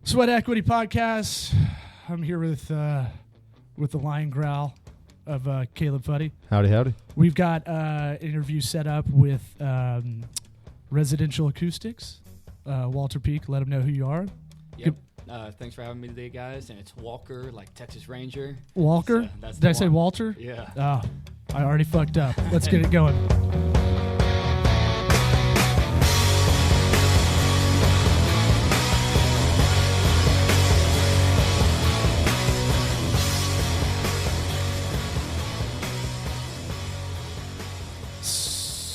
Sweat Equity Podcast. I'm here with the lion growl of Caleb Fuddy. Howdy, howdy. We've got an interview set up with Residential Acoustics. Walter Peak, let him know who you are. Yep. Thanks for having me today, guys. And it's Walker, like Texas Ranger. Walker? So that's Did I the say one. Walter? Yeah. Oh, I already fucked up. Let's get it going.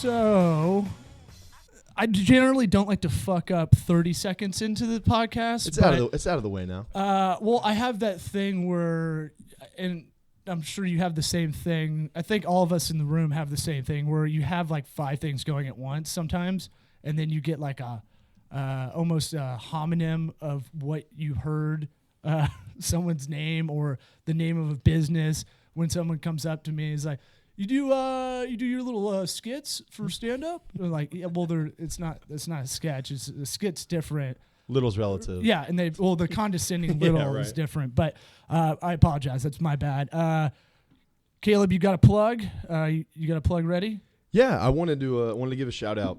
So, I generally don't like to fuck up 30 seconds into the podcast. It's out of the way now. Well, I have that thing where, and I'm sure you have the same thing. I think all of us in the room have the same thing where you have like 5 things going at once sometimes, and then you get like almost a homonym of what you heard, someone's name or the name of a business. When someone comes up to me, is like, You do your little skits for stand up? Like, yeah, well, it's not a sketch. A skit's different. Little's relative. Yeah, and the condescending little Yeah, right. is different. But I apologize. That's my bad. Caleb, you got a plug? You got a plug ready? Yeah, I wanted to give a shout out.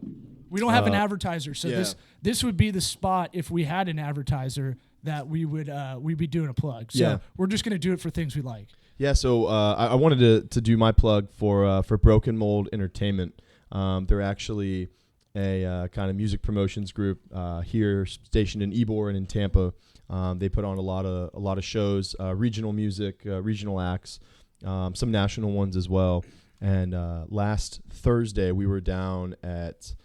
We don't have an advertiser, so yeah. this would be the spot if we had an advertiser that we'd be doing a plug. So Yeah. we're just gonna do it for things we like. Yeah, so I wanted to do my plug for BrokenMold Entertainment. They're actually a kind of music promotions group here, stationed in Ybor and in Tampa. They put on a lot of shows, regional music, regional acts, some national ones as well. And last Thursday we were down at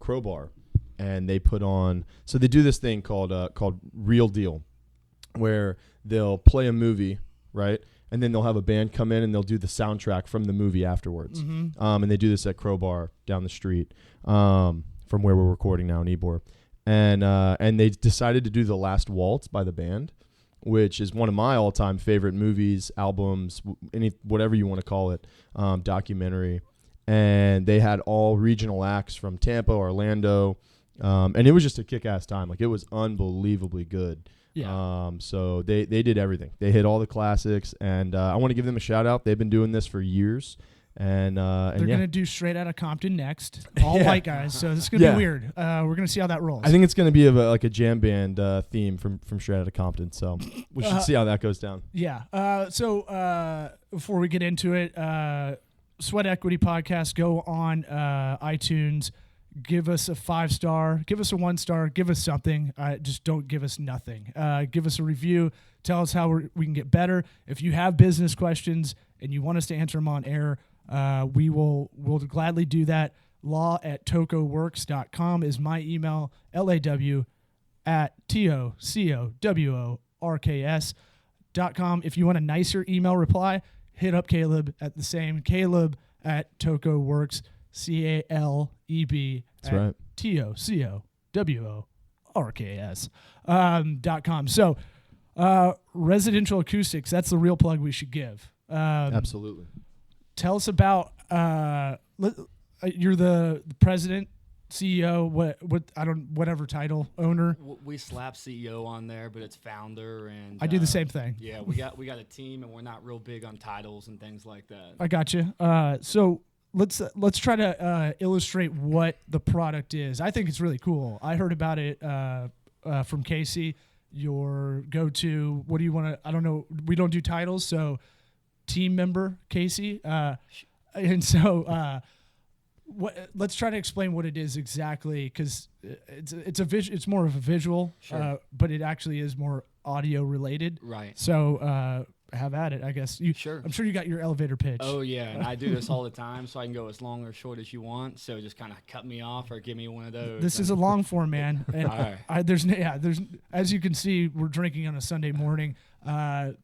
Crowbar, and they put on. So they do this thing called Real Deal, where they'll play a movie. Right, and then they'll have a band come in and they'll do the soundtrack from the movie afterwards. Mm-hmm. And they do this at Crowbar down the street from where we're recording now in Ybor. And they decided to do The Last Waltz by the band, which is one of my all-time favorite movies, albums, whatever you want to call it, documentary. And they had all regional acts from Tampa, Orlando, and it was just a kick-ass time. Like, it was unbelievably good. Yeah. So they did everything. They hit all the classics, and I want to give them a shout out. They've been doing this for years, and they're yeah. gonna do Straight Outta Compton next. All Yeah. white guys, so this is gonna be weird. We're gonna see how that rolls. I think it's gonna be like a jam band theme from Straight Outta Compton. So we should see how that goes down. Yeah. So before we get into it, Sweat Equity Podcast, go on iTunes. Give us a 5-star, give us a 1-star, give us something. Just don't give us nothing. Give us a review. Tell us how we can get better. If you have business questions and you want us to answer them on air, we'll gladly do that. law@tocoworks.com is my email, law@tocoworks.com. If you want a nicer email reply, hit up Caleb at the same, Caleb@tocoworks, CALEB That's right. TOCOWORKS.com. So, Residential Acoustics, that's the real plug we should give. Absolutely. Tell us about, you're the president, CEO, whatever title, owner. We slap CEO on there, but it's founder, and I do the same thing. Yeah, we got a team, and we're not real big on titles and things like that. I got you. So let's try to illustrate what the product is. I think it's really cool. I heard about it from Casey. Your go-to. What do you want to? I don't know. We don't do titles, so team member Casey. And so let's try to explain what it is exactly, because it's more of a visual, Sure. But it actually is more audio related. Right. So have at it, I guess. Sure. I'm sure you got your elevator pitch. Oh yeah, and I do this all the time, so I can go as long or short as you want. So just kind of cut me off or give me one of those. This is a long form, man. And All right. there's as you can see, we're drinking on a Sunday morning. Not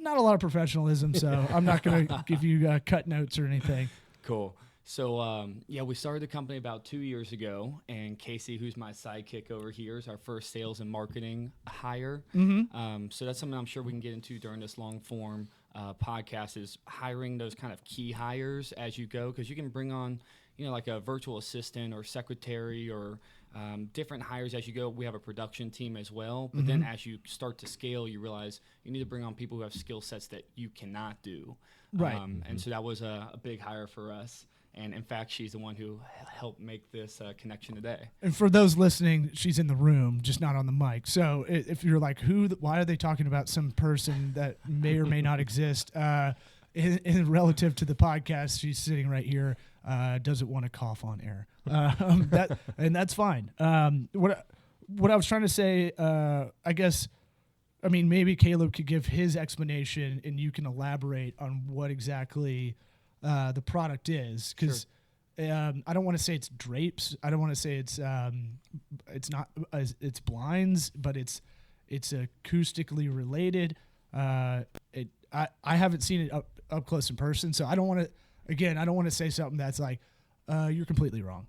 a lot of professionalism, so I'm not going to give you cut notes or anything. Cool. So, we started the company about 2 years ago, and Casey, who's my sidekick over here, is our first sales and marketing hire. Mm-hmm. So that's something I'm sure we can get into during this long form podcast, is hiring those kind of key hires as you go, because you can bring on, like a virtual assistant or secretary or different hires as you go. We have a production team as well, but then as you start to scale, you realize you need to bring on people who have skill sets that you cannot do. Right. And so that was a big hire for us. And in fact, she's the one who helped make this connection today. And for those listening, she's in the room, just not on the mic. So if you're like, why are they talking about some person that may or may not exist? In relative to the podcast, she's sitting right here, doesn't want to cough on air. And that's fine. What I was trying to say, I guess, I mean, maybe Caleb could give his explanation and you can elaborate on what exactly the product is, because I don't want to say it's drapes. I don't want to say it's not it's blinds, but it's acoustically related. I haven't seen it up close in person, so I don't want to say something that's like you're completely wrong.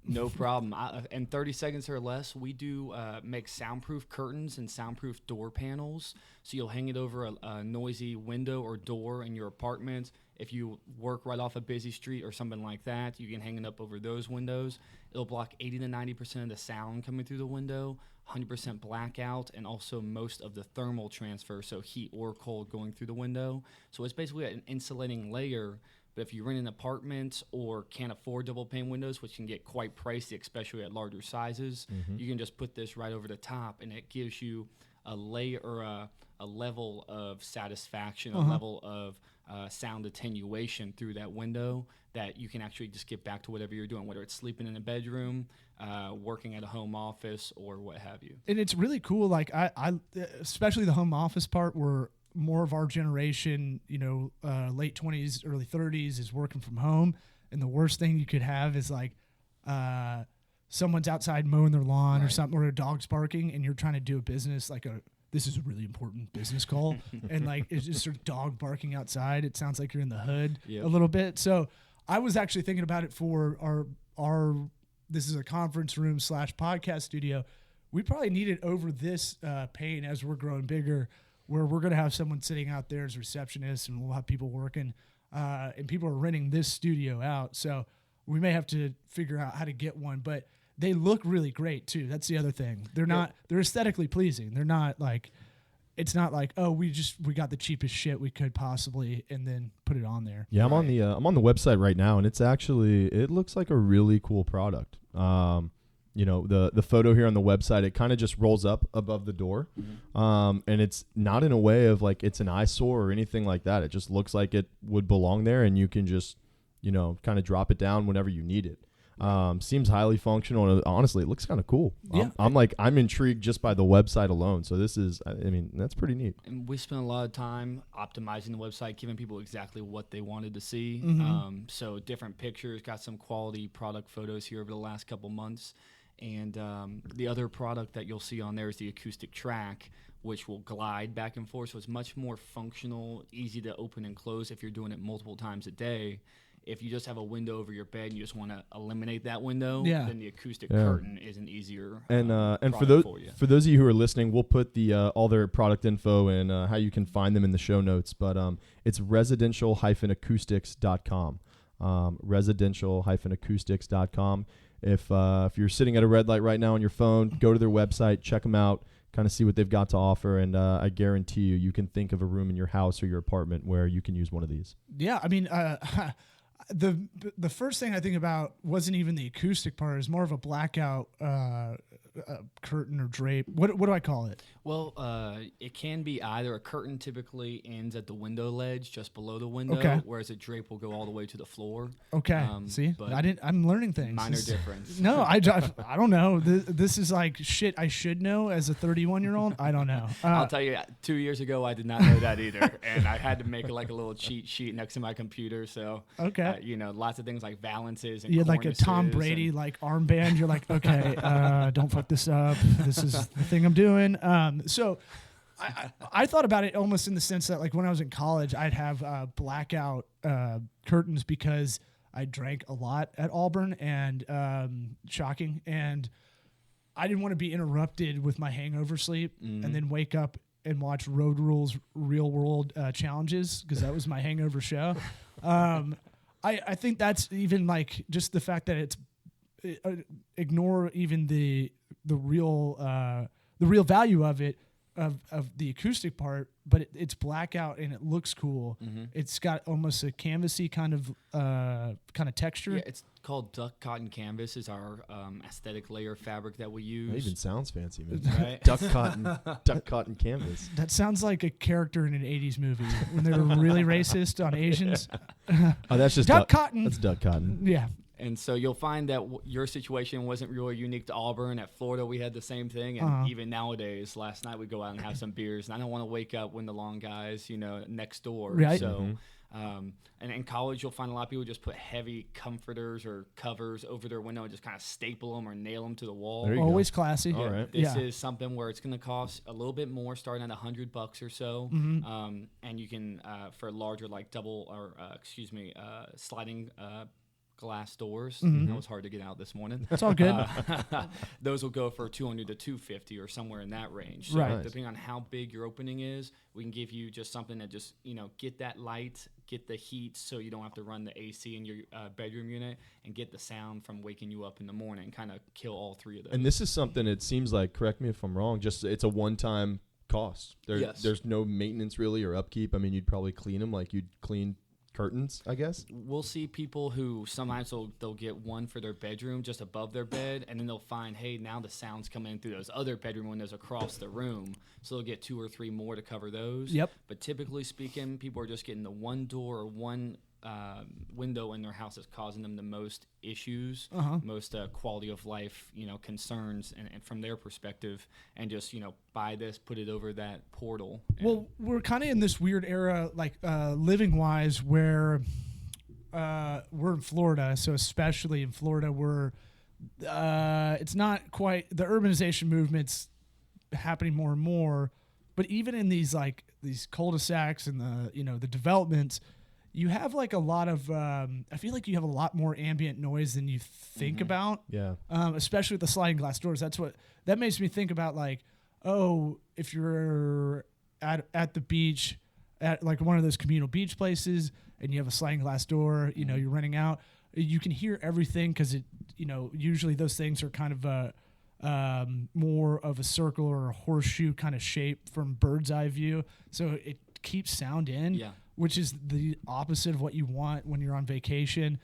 No problem. In 30 seconds or less, we do make soundproof curtains and soundproof door panels. So you'll hang it over a noisy window or door in your apartment. If you work right off a busy street or something like that, you can hang it up over those windows. It'll block 80 to 90% of the sound coming through the window, 100% blackout, and also most of the thermal transfer, so heat or cold going through the window. So it's basically an insulating layer. But if you rent an apartment or can't afford double pane windows, which can get quite pricey, especially at larger sizes, you can just put this right over the top, and it gives you a layer or a level of satisfaction, a level of sound attenuation through that window that you can actually just get back to whatever you're doing, whether it's sleeping in a bedroom, working at a home office, or what have you. And it's really cool. Like I especially the home office part, where more of our generation, late 20s, early 30s, is working from home. And the worst thing you could have is like someone's outside mowing their lawn or something, or a dog's barking, and you're trying to do a business, like this is a really important business call. And like, it's just sort of dog barking outside. It sounds like you're in the hood a little bit. So I was actually thinking about it for our this is a conference room / podcast studio. We probably need it over this pane as we're growing bigger, where we're going to have someone sitting out there as receptionists, and we'll have people working, and people are renting this studio out. So we may have to figure out how to get one, but they look really great too. That's the other thing. They're aesthetically pleasing. They're not like, it's not like, oh, we got the cheapest shit we could possibly and then put it on there. Yeah, I'm on the website right now, and it looks like a really cool product. The photo here on the website, it kind of just rolls up above the door. And it's not in a way of like it's an eyesore or anything like that. It just looks like it would belong there, and you can just, kind of drop it down whenever you need it. Seems highly functional, and honestly, it looks kind of cool. Yeah. I'm intrigued just by the website alone. So that's pretty neat. And we spent a lot of time optimizing the website, giving people exactly what they wanted to see. So different pictures, got some quality product photos here over the last couple months. And the other product that you'll see on there is the acoustic track, which will glide back and forth. So it's much more functional, easy to open and close if you're doing it multiple times a day. If you just have a window over your bed and you just want to eliminate that window, then the acoustic curtain is an easier and for those of you who are listening, we'll put the all their product info and how you can find them in the show notes. But it's residential-acoustics.com. Residential-acoustics.com. If you're sitting at a red light right now on your phone, go to their website, check them out, kind of see what they've got to offer, and I guarantee you can think of a room in your house or your apartment where you can use one of these. Yeah, I mean, the first thing I think about wasn't even the acoustic part. It's more of a blackout curtain or drape. What do I call it? Well, it can be either. A curtain typically ends at the window ledge, just below the window, whereas a drape will go all the way to the floor. Okay, see, I'm learning things. Minor difference. No, I don't know. This is like shit I should know as a 31-year-old. I don't know. I'll tell you, 2 years ago, I did not know that either, and I had to make like a little cheat sheet next to my computer. So, lots of things like valances and you had like a Tom Brady like armband. You're like, okay, don't fuck this up. This is the thing I'm doing. So I thought about it almost in the sense that like when I was in college, I'd have blackout curtains because I drank a lot at Auburn, and shocking. And I didn't want to be interrupted with my hangover sleep and then wake up and watch Road Rules Real World Challenges, because that was my hangover show. I think that's even like just the fact that ignore even the real value of it, of the acoustic part, but it's blackout and it looks cool. It's got almost a canvasy kind of texture. Yeah, it's called duck cotton canvas is our aesthetic layer fabric that we use. It even sounds fancy, man. Right? duck cotton canvas. That sounds like a character in an 80s movie when they were really racist on Asians. Oh, that's just duck cotton. That's duck cotton. Yeah. And so you'll find that your situation wasn't really unique to Auburn. At Florida, we had the same thing. And even nowadays, last night we go out and have some beers. And I don't want to wake up when the long guys, next door. Right. So, and in college, you'll find a lot of people just put heavy comforters or covers over their window and just kind of staple them or nail them to the wall. There you Always go. classy. All right. This is something where it's going to cost a little bit more, starting at $100 or so. And you can, for larger, like double or, sliding glass doors. That was hard to get out this morning. That's all good. Those will go for $200 to $250 or somewhere in that range. So Right. depending on how big your opening is, we can give you just something that just, get that light, get the heat so you don't have to run the AC in your bedroom unit, and get the sound from waking you up in the morning, kind of kill all three of those. And this is something, it seems like, correct me if I'm wrong, just it's a one-time cost. Yes. There's no maintenance really or upkeep. I mean, you'd probably clean them like you'd clean curtains, I guess. We'll see people who sometimes they'll get one for their bedroom just above their bed, and then they'll find, hey, now the sound's coming in through those other bedroom windows across the room, so they'll get 2 or 3 more to cover those. Yep. But typically speaking, people are just getting the one door or one window in their house that's causing them the most issues, most quality of life, concerns, and from their perspective, and just buy this, put it over that portal. Well, we're kind of in this weird era, like living wise, where we're in Florida. So especially in Florida, it's not quite the urbanization movement's happening more and more. But even in these cul-de-sacs and the developments, you have like a lot of, I feel like you have a lot more ambient noise than you think about. Yeah. Especially with the sliding glass doors. That makes me think about like, oh, if you're at the beach, at like one of those communal beach places, and you have a sliding glass door, you're renting out, you can hear everything because usually those things are kind of more of a circle or a horseshoe kind of shape from bird's eye view. So it keeps sound in. Yeah. Which is the opposite of what you want when you're on vacation.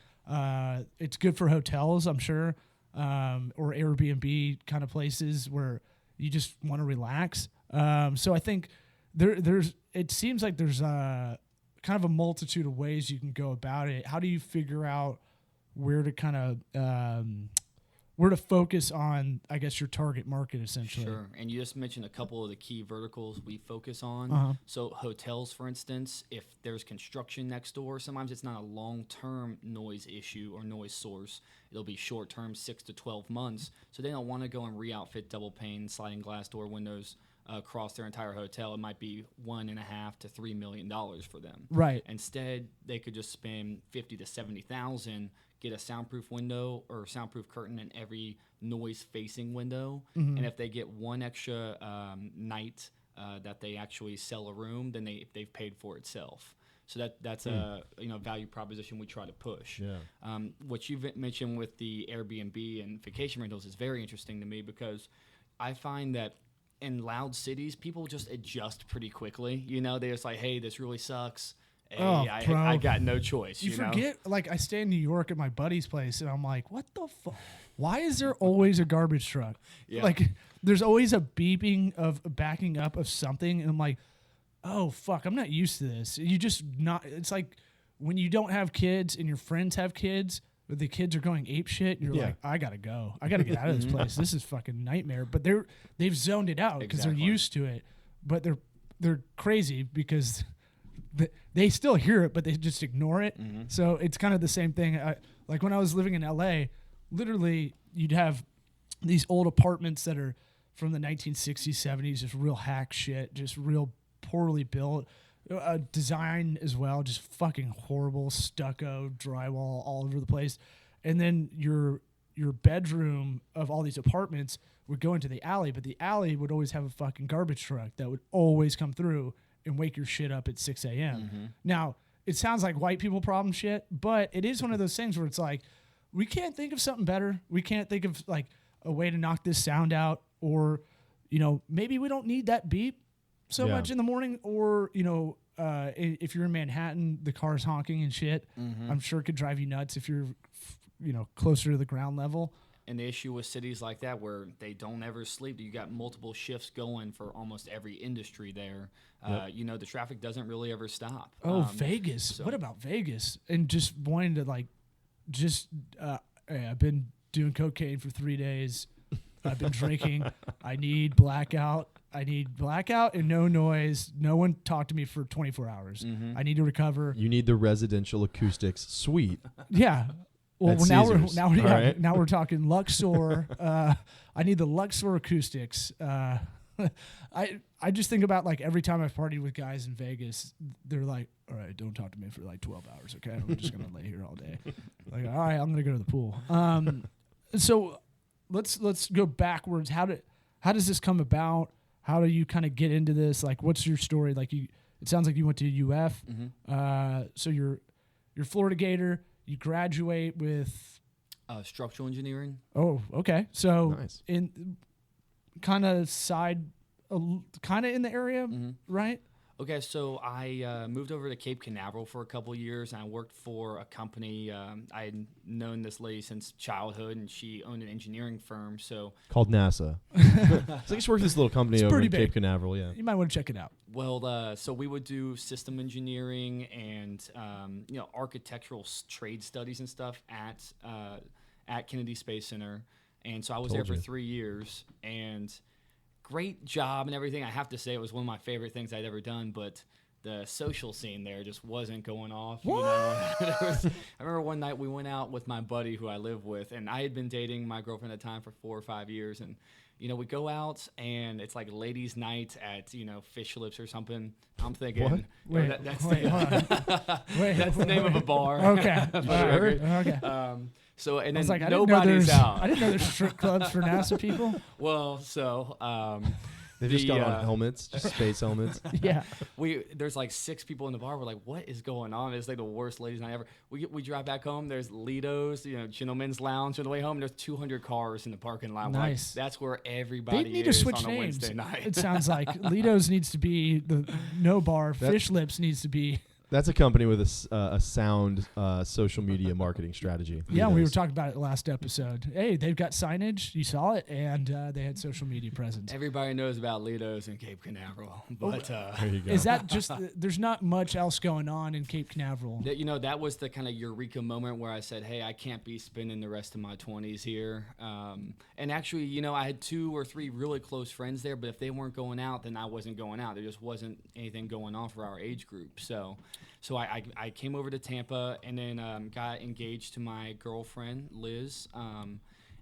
It's good for hotels, I'm sure, or Airbnb kind of places where you just want to relax. So I think it seems like there's kind of a multitude of ways you can go about it. How do you figure out where to focus on, I guess, your target market, essentially? Sure. And you just mentioned a couple of the key verticals we focus on. So hotels, for instance, if there's construction next door, sometimes it's not a long-term noise issue or noise source. It'll be short-term, 6 to 12 months. So they don't want to go and re-outfit double-pane sliding glass door windows across their entire hotel. It might be $1.5 to $3 million for them. Right. Instead, they could just spend $50,000 to $70,000, get a soundproof window or soundproof curtain in every noise-facing window. And if they get one extra night that they actually sell a room, then they've paid for itself. So that's a value proposition we try to push. Yeah. What you've mentioned with the Airbnb and vacation rentals is very interesting to me, because I find that in loud cities, people just adjust pretty quickly. They're just like, hey, this really sucks. Hey, I got no choice. You forget, like, I stay in New York at my buddy's place, and I'm like, what the fuck? Why is there always a garbage truck? Yeah. Like, there's always a beeping of backing up of something, and I'm like, oh, fuck, I'm not used to this. It's like when you don't have kids and your friends have kids, but the kids are going ape shit, and you're like, I gotta go. I gotta get out of this place. This is fucking nightmare. But they've zoned it out because they're used to it. But they're crazy because they still hear it, but they just ignore it. So it's kind of the same thing. Like when I was living in LA, literally you'd have these old apartments that are from the 1960s, 70s, just real hack shit, just real poorly built. Design as well, just fucking horrible, stucco, drywall all over the place. And then your bedroom of all these apartments would go into the alley, but the alley would always have a fucking garbage truck that would always come through and wake your shit up at 6 a.m. Now, it sounds like white people problem shit, but it is one of those things where it's like, we can't think of something better. We can't think of like a way to knock this sound out, or, maybe we don't need that beep so much in the morning, or, if you're in Manhattan, the car's honking and shit. I'm sure it could drive you nuts if you're, closer to the ground level. And the issue with cities like that where they don't ever sleep, you got multiple shifts going for almost every industry there. The traffic doesn't really ever stop. Oh, Vegas. So. What about Vegas? And just wanting to I've been doing cocaine for 3 days. I've been drinking. I need blackout and no noise. No one talk to me for 24 hours. I need to recover. You need the residential acoustics suite. Yeah. Well, right. Now we're talking Luxor. I need the Luxor acoustics. I just think about like every time I've partied with guys in Vegas, they're like, "All right, don't talk to me for like 12 hours, okay? I'm just gonna lay here all day." Like, all right, I'm gonna go to the pool. So let's go backwards. How does this come about? How do you kind of get into this? Like, what's your story? Like, it sounds like you went to UF. So you're Florida Gator. You graduate with structural engineering. Oh, okay. So nice. In kind of in the area, right? Okay, so I moved over to Cape Canaveral for a couple of years, and I worked for a company. I had known this lady since childhood, and she owned an engineering firm. So called NASA. So I just worked for this little company over in Cape Canaveral. Yeah, you might want to check it out. Well, so we would do system engineering and architectural trade studies and stuff at Kennedy Space Center, and so I was there for 3 years and. Great job and everything. I have to say it was one of my favorite things I'd ever done, but the social scene there just wasn't going off. What? I remember one night we went out with my buddy who I live with, and I had been dating my girlfriend at the time for 4 or 5 years, and we go out and it's like ladies' night at Fish Lips or something. I'm thinking, what? That's the name of a bar. Okay, okay. So and then like, nobody's out. I didn't know there's strip clubs for NASA people. Well, so they've just got on helmets, just space helmets. Yeah. There's like 6 people in the bar. We're like, what is going on? It's like the worst ladies' night ever. We drive back home. There's Lido's, gentlemen's lounge on the way home. There's 200 cars in the parking lot. Nice. Like, that's where everybody they need is to switch on a names. Wednesday night. It sounds like Lido's needs to be the no bar. Fish Lips needs to be. That's a company with a sound social media marketing strategy. Yeah, we were talking about it last episode. Hey, they've got signage. You saw it, and they had social media presence. Everybody knows about Lido's in Cape Canaveral, but there you go. Is that just? There's not much else going on in Cape Canaveral. That was the kind of eureka moment where I said, "Hey, I can't be spending the rest of my 20s here." And actually, I had 2 or 3 really close friends there, but if they weren't going out, then I wasn't going out. There just wasn't anything going on for our age group. So I came over to Tampa and then got engaged to my girlfriend, Liz,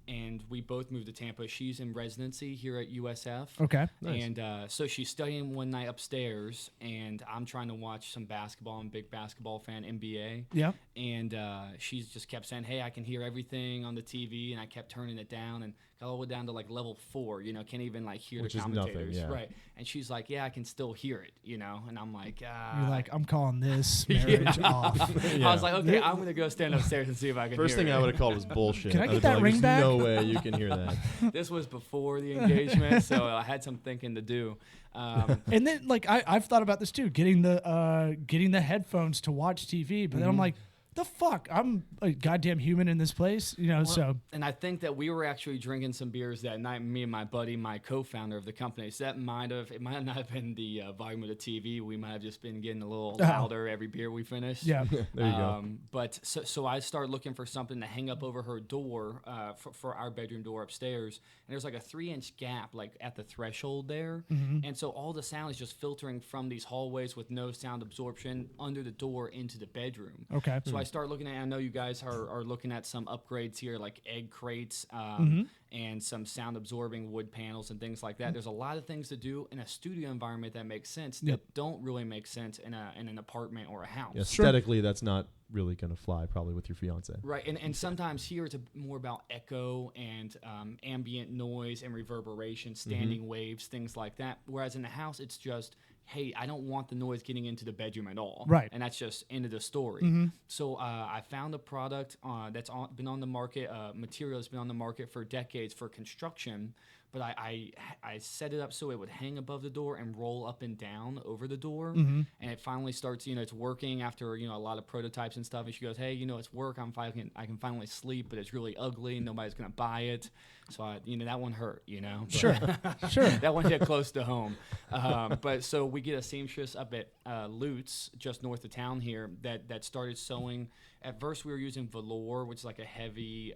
and we both moved to Tampa. She's in residency here at USF. Okay. Nice. And so she's studying one night upstairs, and I'm trying to watch some basketball. I'm a big basketball fan, NBA. Yeah. And she just kept saying, hey, I can hear everything on the TV, and I kept turning it down and got all the way down to like level 4, can't even like hear Which the is commentators. nothing, yeah. Right. And she's like, yeah, I can still hear it, and I'm like, You're like, I'm calling this marriage off. Yeah. I was like, okay, I'm going to go stand upstairs and see if I can First hear thing it. I would have called was bullshit. Can I get would've that been ring like, back? There's no way you can hear that. This was before the engagement, so I had some thinking to do. And then, like, I've thought about this too, getting the headphones to watch TV, but then I'm like, the fuck? I'm a goddamn human in this place, so. And I think that we were actually drinking some beers that night, me and my buddy, my co-founder of the company. So it might not have been the volume of the TV. We might have just been getting a little louder every beer we finished. Yeah. There you go. But so I started looking for something to hang up over her door for our bedroom door upstairs. And there's like a 3-inch gap like at the threshold there. And so all the sound is just filtering from these hallways with no sound absorption under the door into the bedroom. Okay. So I start looking at, I know you guys are looking at some upgrades here, like egg crates and some sound absorbing wood panels and things like that. There's a lot of things to do in a studio environment that makes sense that don't really make sense in an apartment or a house. Yeah, aesthetically, that's not really going to fly probably with your fiance. Right, and sometimes here it's more about echo and ambient noise and reverberation, standing waves, things like that. Whereas in the house, it's just hey, I don't want the noise getting into the bedroom at all. Right. And that's just end of the story. So I found a product that's been on the market, material that's been on the market for decades for construction, but I set it up so it would hang above the door and roll up and down over the door. And it finally starts, it's working after, a lot of prototypes and stuff. And she goes, hey, it's work. I can finally sleep, but it's really ugly. Nobody's going to buy it. So, that one hurt, But Sure. that one hit close to home. But so we get a seamstress up at Lutz, just north of town here, that started sewing. At first, we were using velour, which is like a heavy...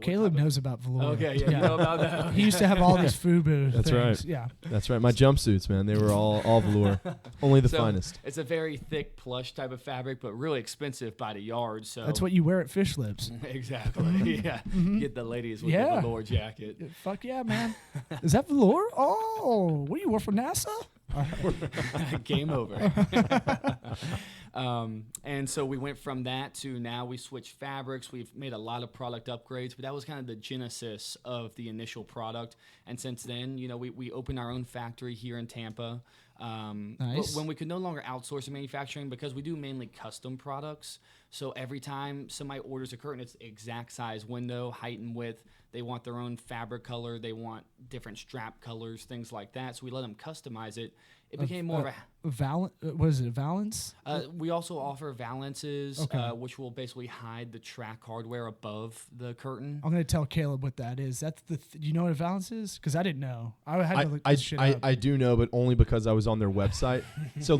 Caleb knows about velour. Okay, yeah, you know about that. He used to have all these FUBU That's things. right. Yeah. That's right. My jumpsuits, man, they were all velour. Only the finest. It's a very thick plush type of fabric, but really expensive by the yard. So That's what you wear at Fish Lips. Exactly. Yeah. Get the ladies with the velour jacket. Fuck yeah, man. Is that velour? Oh, what do you work for NASA? Game over. And so we went from that to now we switched fabrics. We've made a lot of product upgrades, but that was kind of the genesis of the initial product. And since then, we opened our own factory here in Tampa. Nice. But when we could no longer outsource the manufacturing, because we do mainly custom products. So every time somebody orders a curtain, it's the exact size window, height and width. They want their own fabric color. They want different strap colors, things like that. So we let them customize it. It became more of a... What is it, a valance? We also offer valances, Okay. which will basically hide the track hardware above the curtain. I'm going to tell Caleb what that is. That's do you know what a valance is? Because I didn't know. I had to look this shit up. I do know, but only because I was on their website. So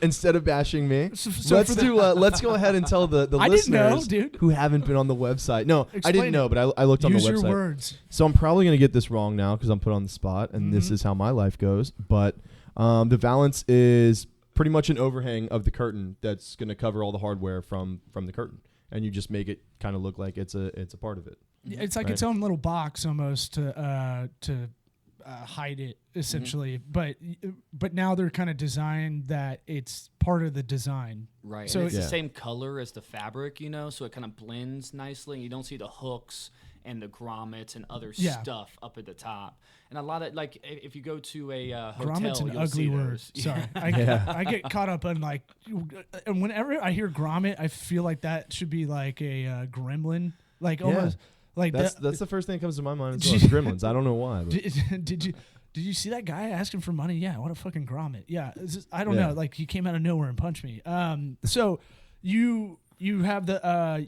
instead of bashing me, let's go ahead and tell the listeners didn't know, dude. who haven't been on the website. No, I Explain didn't know, but I looked on the website. Use your words. So I'm probably going to get this wrong now because I'm put on the spot, and this is how my life goes. But the valance is pretty much an overhang of the curtain that's going to cover all the hardware from the curtain, and you just make it kind of look like it's a part of it. Yeah, it's like its own little box almost to hide it essentially, but now they're kind of designed that it's part of the design. Right. So and it's the same color as the fabric, so it kind of blends nicely. And you don't see the hooks and the grommets and other stuff up at the top. And a lot of, like, if you go to a hotel, grommet's an you'll ugly see word. those. Sorry. I get caught up in, like, and whenever I hear grommet, I feel like that should be like a gremlin. Like almost like that's the first thing that comes to my mind as well. Gremlins. I don't know why. But. Did you see that guy asking for money? Yeah, what a fucking grommet. Yeah, I don't know. Like he came out of nowhere and punched me. So you have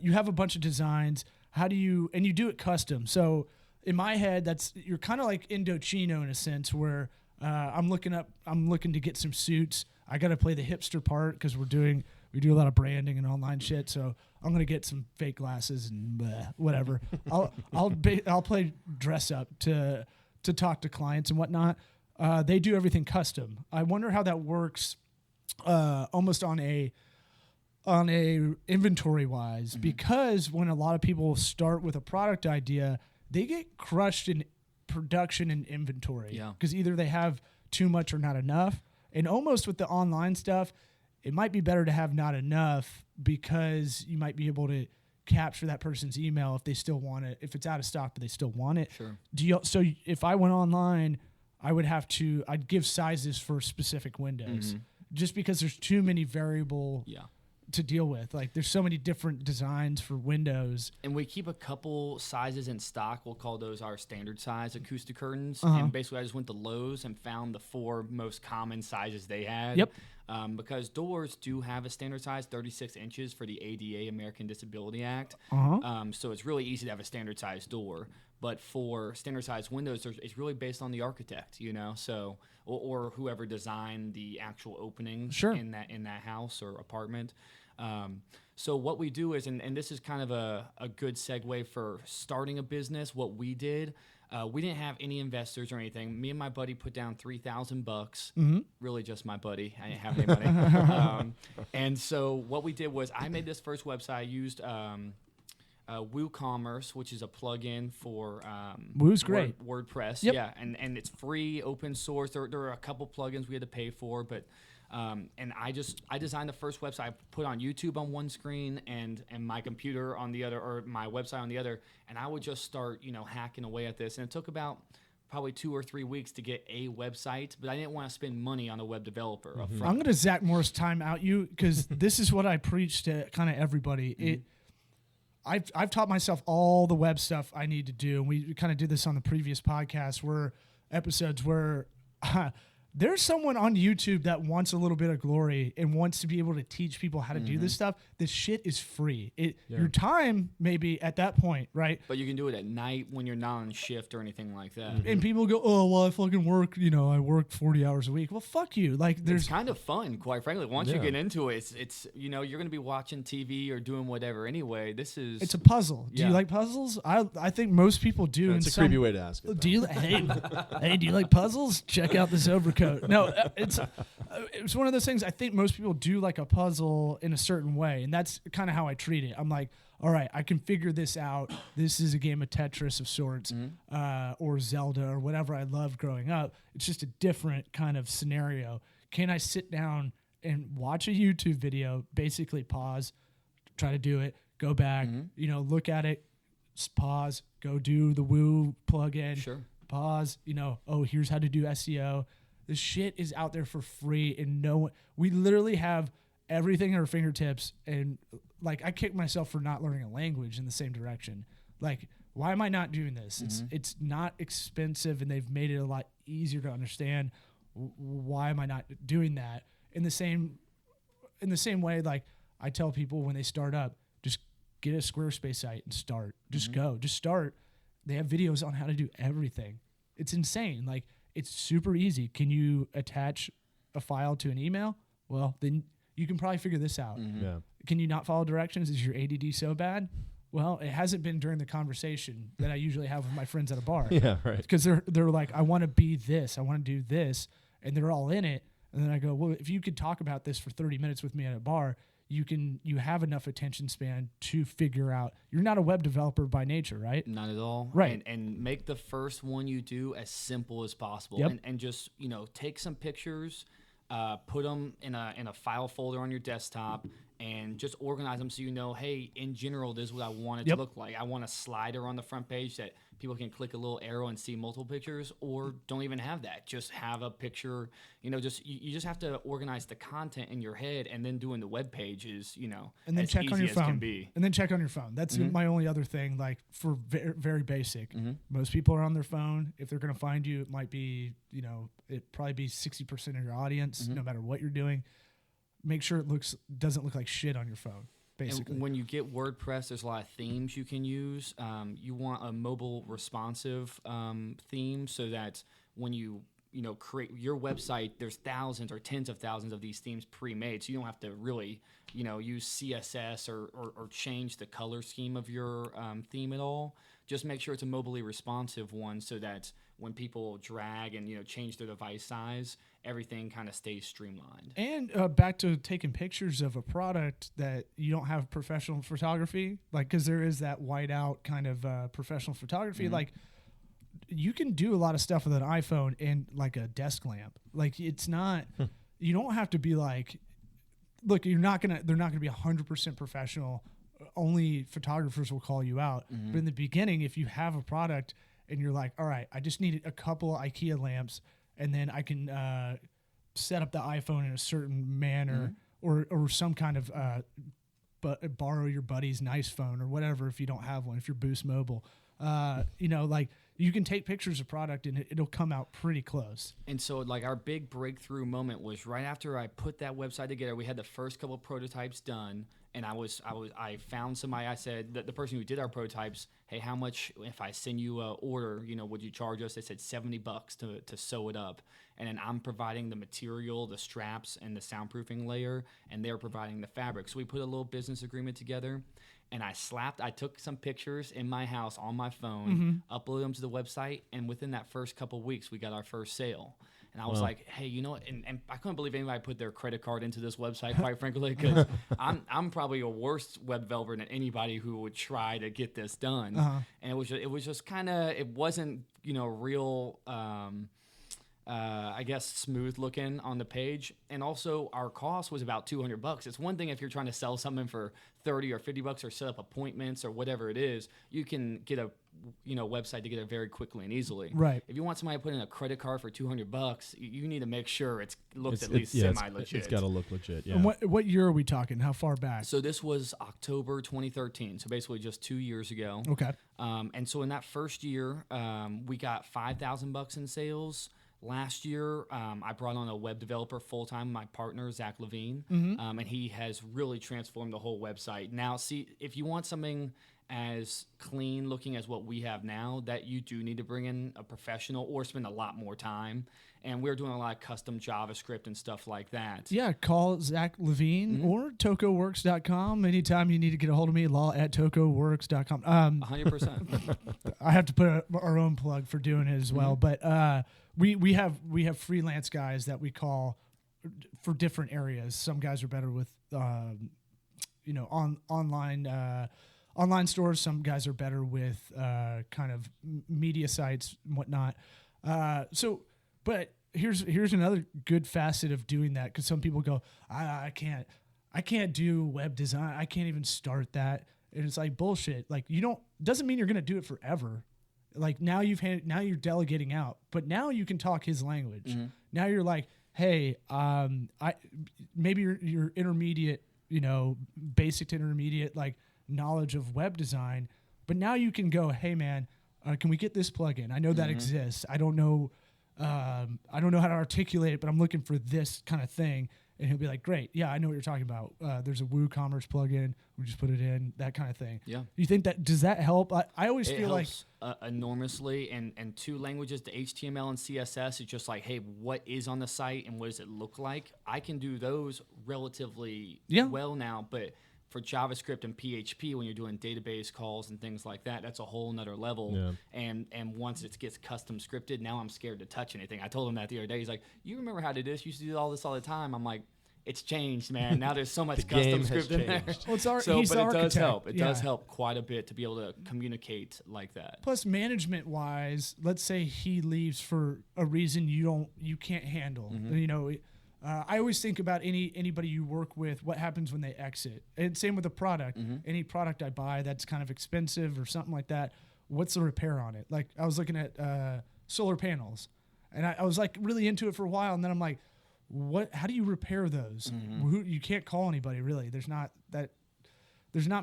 you have a bunch of designs. How do you do it custom? So in my head, you're kind of like Indochino in a sense, where I'm looking to get some suits. I got to play the hipster part because we do a lot of branding and online shit. So I'm gonna get some fake glasses and whatever. I'll play dress up to talk to clients and whatnot. They do everything custom. I wonder how that works, almost on a inventory wise, because when a lot of people start with a product idea, they get crushed in production and inventory. Yeah. Because either they have too much or not enough. And almost with the online stuff, it might be better to have not enough because you might be able to capture that person's email if they still want it, if it's out of stock but they still want it. Sure. So if I went online, I'd give sizes for specific windows just because there's too many variable to deal with. Like there's so many different designs for windows. And we keep a couple sizes in stock. We'll call those our standard size acoustic curtains. And basically I just went to Lowe's and found the 4 most common sizes they had. Yep. Because doors do have a standard size, 36 inches for the ADA, American Disability Act. So it's really easy to have a standard size door. But for standard size windows, it's really based on the architect, so or whoever designed the actual openings in that house or apartment. So what we do is, and this is kind of a good segue for starting a business. What we did, we didn't have any investors or anything. Me and my buddy put down $3,000. Really, just my buddy. I didn't have any money. And so what we did was, I made this first website. I used WooCommerce, which is a plugin for Woo's great. WordPress. Yep. Yeah, and it's free, open source. There are a couple plugins we had to pay for, but and I designed the first website. I put on YouTube on one screen and my computer on the other, or my website on the other, and I would just start hacking away at this. And it took about probably 2 or 3 weeks to get a website, but I didn't want to spend money on a web developer up front. I'm going to Zach Morris time out you because this is what I preach to kind of everybody. I've taught myself all the web stuff I need to do, and we kind of did this on the previous podcast episodes where there's someone on YouTube that wants a little bit of glory and wants to be able to teach people how to do this stuff. This shit is free. Your time maybe at that point, right? But you can do it at night when you're not on shift or anything like that. And people go, oh, well, I fucking work, I work 40 hours a week. Well, fuck you. Like, It's kind of fun, quite frankly. Once you get into it, it's you're going to be watching TV or doing whatever anyway. It's a puzzle. Do you like puzzles? I think most people do. It's a creepy way to ask it. Do you, hey, do you like puzzles? Check out this overcoat. No, it's one of those things. I think most people do like a puzzle in a certain way, and that's kind of how I treat it. I'm like, all right, I can figure this out. This is a game of Tetris of sorts, or Zelda or whatever I loved growing up. It's just a different kind of scenario. Can I sit down and watch a YouTube video, basically pause, try to do it, go back, look at it, pause, go do the Woo plugin, pause, oh, here's how to do SEO. The shit is out there for free, and we literally have everything at our fingertips. And like, I kick myself for not learning a language in the same direction. Like, why am I not doing this? It's not expensive, and they've made it a lot easier to understand. Why am I not doing that? In the same way, like I tell people when they start up, just get a Squarespace site and start. Just go. Just start. They have videos on how to do everything. It's insane. Like, it's super easy. Can you attach a file to an email? Well, then you can probably figure this out. Yeah. Can you not follow directions? Is your ADD so bad? Well, it hasn't been during the conversation that I usually have with my friends at a bar. Yeah, right. Because they're like, I want to be this. I want to do this. And they're all in it. And then I go, well, if you could talk about this for 30 minutes with me at a bar, you have enough attention span to figure out. You're not a web developer by nature, right? Not at all. Right. And make the first one you do as simple as possible. Yep. And just, take some pictures, put them in a file folder on your desktop, and just organize them so hey, in general, this is what I want it to look like. I want a slider on the front page that people can click a little arrow and see multiple pictures, or don't even have that. Just have a picture. You just have to organize the content in your head, and then doing the web page is, and then as check easy on your as phone. can be. And then check on your phone. That's my only other thing. Like, for very, very basic. Most people are on their phone. If they're going to find you, it might be, it probably be 60% of your audience, no matter what you're doing. Make sure it doesn't look like shit on your phone. Basically. And when you get WordPress, there's a lot of themes you can use. You want a mobile responsive theme so that when you create your website, there's thousands or tens of thousands of these themes pre-made, so you don't have to really use CSS or change the color scheme of your theme at all. Just make sure it's a mobily responsive one so that when people drag and change their device size, everything kind of stays streamlined. And back to taking pictures of a product that you don't have professional photography, like, because there is that whiteout kind of professional photography. Like, you can do a lot of stuff with an iPhone and like a desk lamp. Like, it's not, you don't have to be like, look, they're not gonna be 100% professional. Only photographers will call you out. But in the beginning, if you have a product and you're like, all right, I just need a couple of IKEA lamps, and then I can set up the iPhone in a certain manner, or some kind of borrow your buddy's nice phone or whatever if you don't have one, if you're Boost Mobile. Like, you can take pictures of product and it'll come out pretty close. And so, like, our big breakthrough moment was right after I put that website together. We had the first couple of prototypes done, and I found somebody. I said, the person who did our prototypes, hey, how much if I send you a order, would you charge us? They said $70 to sew it up. And then I'm providing the material, the straps, and the soundproofing layer, and they're providing the fabric. So we put a little business agreement together. And I took some pictures in my house on my phone, uploaded them to the website, and within that first couple of weeks, we got our first sale. And I was like, hey, and I couldn't believe anybody put their credit card into this website, quite frankly, because I'm probably a worse web developer than anybody who would try to get this done. And it was just kind of, it wasn't, real, I guess, smooth looking on the page. And also our cost was about $200. It's one thing if you're trying to sell something for $30 or $50 or set up appointments or whatever it is, you can get a website to get it very quickly and easily. Right. If you want somebody to put in a credit card for $200, you need to make sure it looks at least semi-legit. It's got to look legit. Yeah. And what year are we talking? How far back? So this was October 2013. So basically just 2 years ago. Okay. And so in that first year, we got $5,000 in sales. Last year, I brought on a web developer full-time, my partner, Zach Levine, and he has really transformed the whole website. Now, see, if you want something as clean looking as what we have now, that you do need to bring in a professional or spend a lot more time. And we're doing a lot of custom JavaScript and stuff like that. Yeah, call Zach Levine or tocoworks.com. Anytime you need to get a hold of me, law@tocoworks.com. 100%. I have to put our own plug for doing it as well. But we have freelance guys that we call for different areas. Some guys are better with online stores. Some guys are better with kind of media sites and whatnot. But here's another good facet of doing that, because some people go, I can't do web design. I can't even start that. And it's like bullshit. Like doesn't mean you're gonna do it forever. Like now you're delegating out, but now you can talk his language. Now you're like, hey, maybe you're intermediate, basic to intermediate, like knowledge of web design, but now you can go, hey man, can we get this plugin? I know that exists. I don't know how to articulate it, but I'm looking for this kind of thing. And he'll be like, great, yeah, I know what you're talking about. There's a WooCommerce plugin. We just put it in, that kind of thing. Yeah. You think does that help? I always feel like enormously, and two languages, the HTML and CSS, is just like, hey, what is on the site and what does it look like? I can do those relatively well now, but for JavaScript and PHP, when you're doing database calls and things like that, that's a whole nother level. Yeah. And once it gets custom scripted, now I'm scared to touch anything. I told him that the other day. He's like, you remember how to do this? You used to do all this all the time. I'm like, it's changed, man. Now there's so much custom script in there. Well, but it does help. It does help quite a bit to be able to communicate like that. Plus, management-wise, let's say he leaves for a reason you can't handle. I always think about anybody you work with, what happens when they exit. And same with a product. Any product I buy that's kind of expensive or something like that, what's the repair on it? Like I was looking at solar panels, and I was like really into it for a while, and then I'm like, how do you repair those? You can't call anybody really. There's not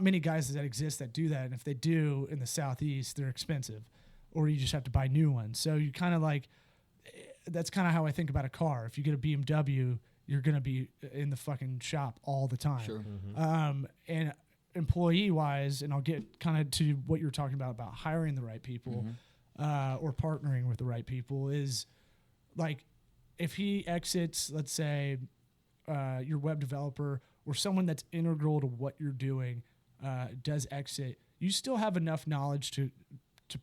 many guys that exist that do that, and if they do in the Southeast, they're expensive, or you just have to buy new ones. So you kind of like, that's kind of how I think about a car. If you get a BMW, you're going to be in the fucking shop all the time. Sure. And employee-wise, and I'll get kind of to what you're talking about hiring the right people or partnering with the right people, is like if he exits, let's say your web developer or someone that's integral to what you're doing does exit, you still have enough knowledge to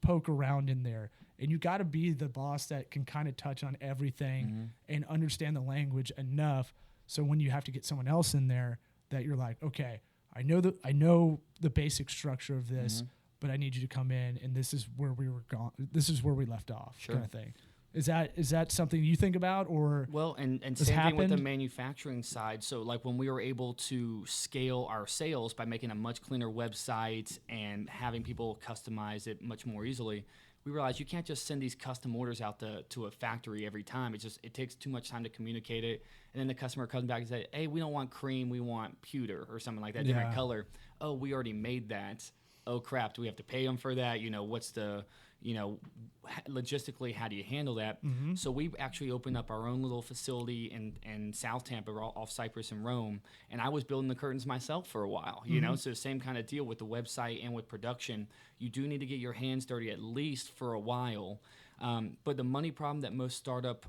poke around in there. And you got to be the boss that can kind of touch on everything and understand the language enough, so when you have to get someone else in there, that you're like, okay, I know the basic structure of this, but I need you to come in, and this is where we were gone. This is where we left off, kind of thing. Is that something you think about, or and same thing with the manufacturing side? So like when we were able to scale our sales by making a much cleaner website and having people customize it much more easily, we realized you can't just send these custom orders out to a factory every time. It takes too much time to communicate it. And then the customer comes back and says, hey, we don't want cream, we want pewter or something like that, different color. Oh, we already made that. Oh, crap, do we have to pay them for that? What's the, logistically, how do you handle that? So we actually opened up our own little facility in South Tampa, off Cypress and Rome. And I was building the curtains myself for a while, so the same kind of deal with the website and with production. You do need to get your hands dirty at least for a while. But the money problem that most startups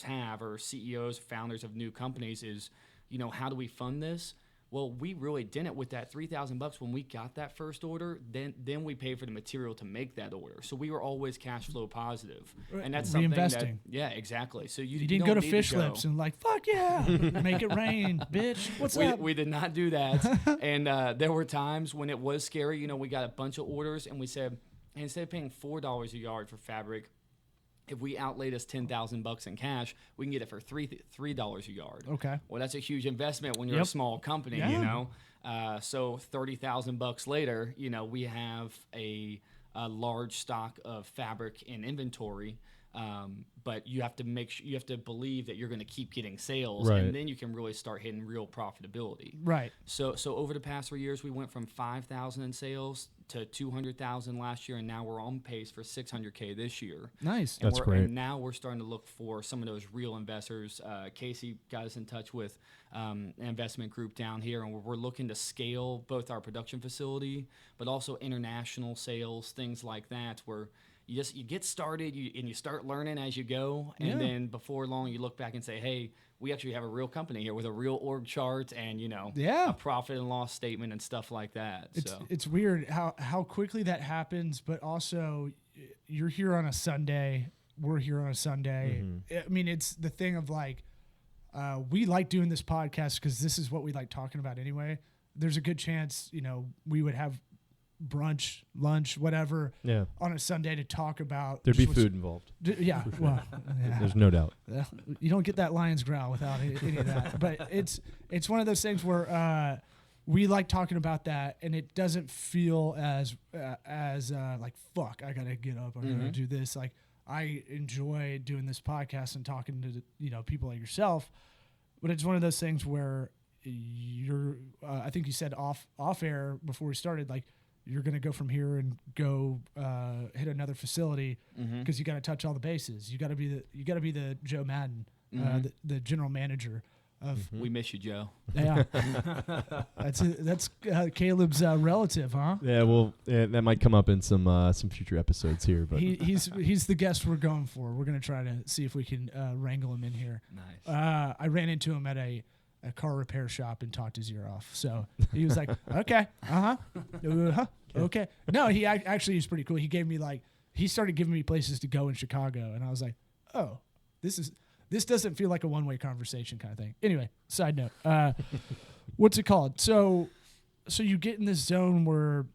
have, or CEOs, founders of new companies, is, how do we fund this? Well, we really didn't. With that $3,000 when we got that first order, then we paid for the material to make that order. So we were always cash flow positive, and that's something reinvesting. Exactly. So you didn't go to Fish Lips and like, fuck yeah, make it rain, bitch. What's up? We did not do that, and there were times when it was scary. We got a bunch of orders, and we said, hey, instead of paying $4 a yard for fabric, If we outlaid us $10,000 in cash, we can get it for $3 a yard. Okay. Well, that's a huge investment when you're a small company, you know. So $30,000 later, you know, we have a large stock of fabric in inventory. But you have to you have to believe that you're going to keep getting sales, Right. and then you can really start hitting real profitability. Right. So over the past 3 years, we went from 5,000 in sales to 200,000 last year, and now we're on pace for 600K this year. Nice. And That's great. And now we're starting to look for some of those real investors. Casey got us in touch with an investment group down here, and we're looking to scale both our production facility, but also international sales, things like that, where you get started and you start learning as you go, and then before long you look back and say, hey, we actually have a real company here with a real org chart and, you know, a profit and loss statement and stuff like that. It's weird how quickly that happens, but also you're here on a Sunday, we're here on a Sunday. I mean, it's the thing of like, we like doing this podcast because this is what we like talking about anyway. There's a good chance, you know, we would have brunch, lunch, whatever, on a Sunday to talk about. There'd be food involved. Well, there's no doubt. You don't get that lion's growl without any of that. But it's one of those things where we like talking about that, and it doesn't feel as like, fuck, I gotta get up, I'm gonna do this. Like, I enjoy doing this podcast and talking to, you know, people like yourself, but it's one of those things where you're I think you said off air before we started, like, you're going to go from here and go hit another facility because you got to touch all the bases. You got to be the Joe Madden, the general manager of. We miss you, Joe. Yeah, that's Caleb's relative, huh? Yeah, well, that might come up in some future episodes here, but he's the guest we're going for. We're going to try to see if we can wrangle him in here. Nice. I ran into him at a car repair shop and talked his ear off. So he was like, okay, okay. No, he actually is pretty cool. He gave me he started giving me places to go in Chicago, and I was like, oh, this doesn't feel like a one-way conversation kind of thing. Anyway, side note, what's it called? So you get in this zone where,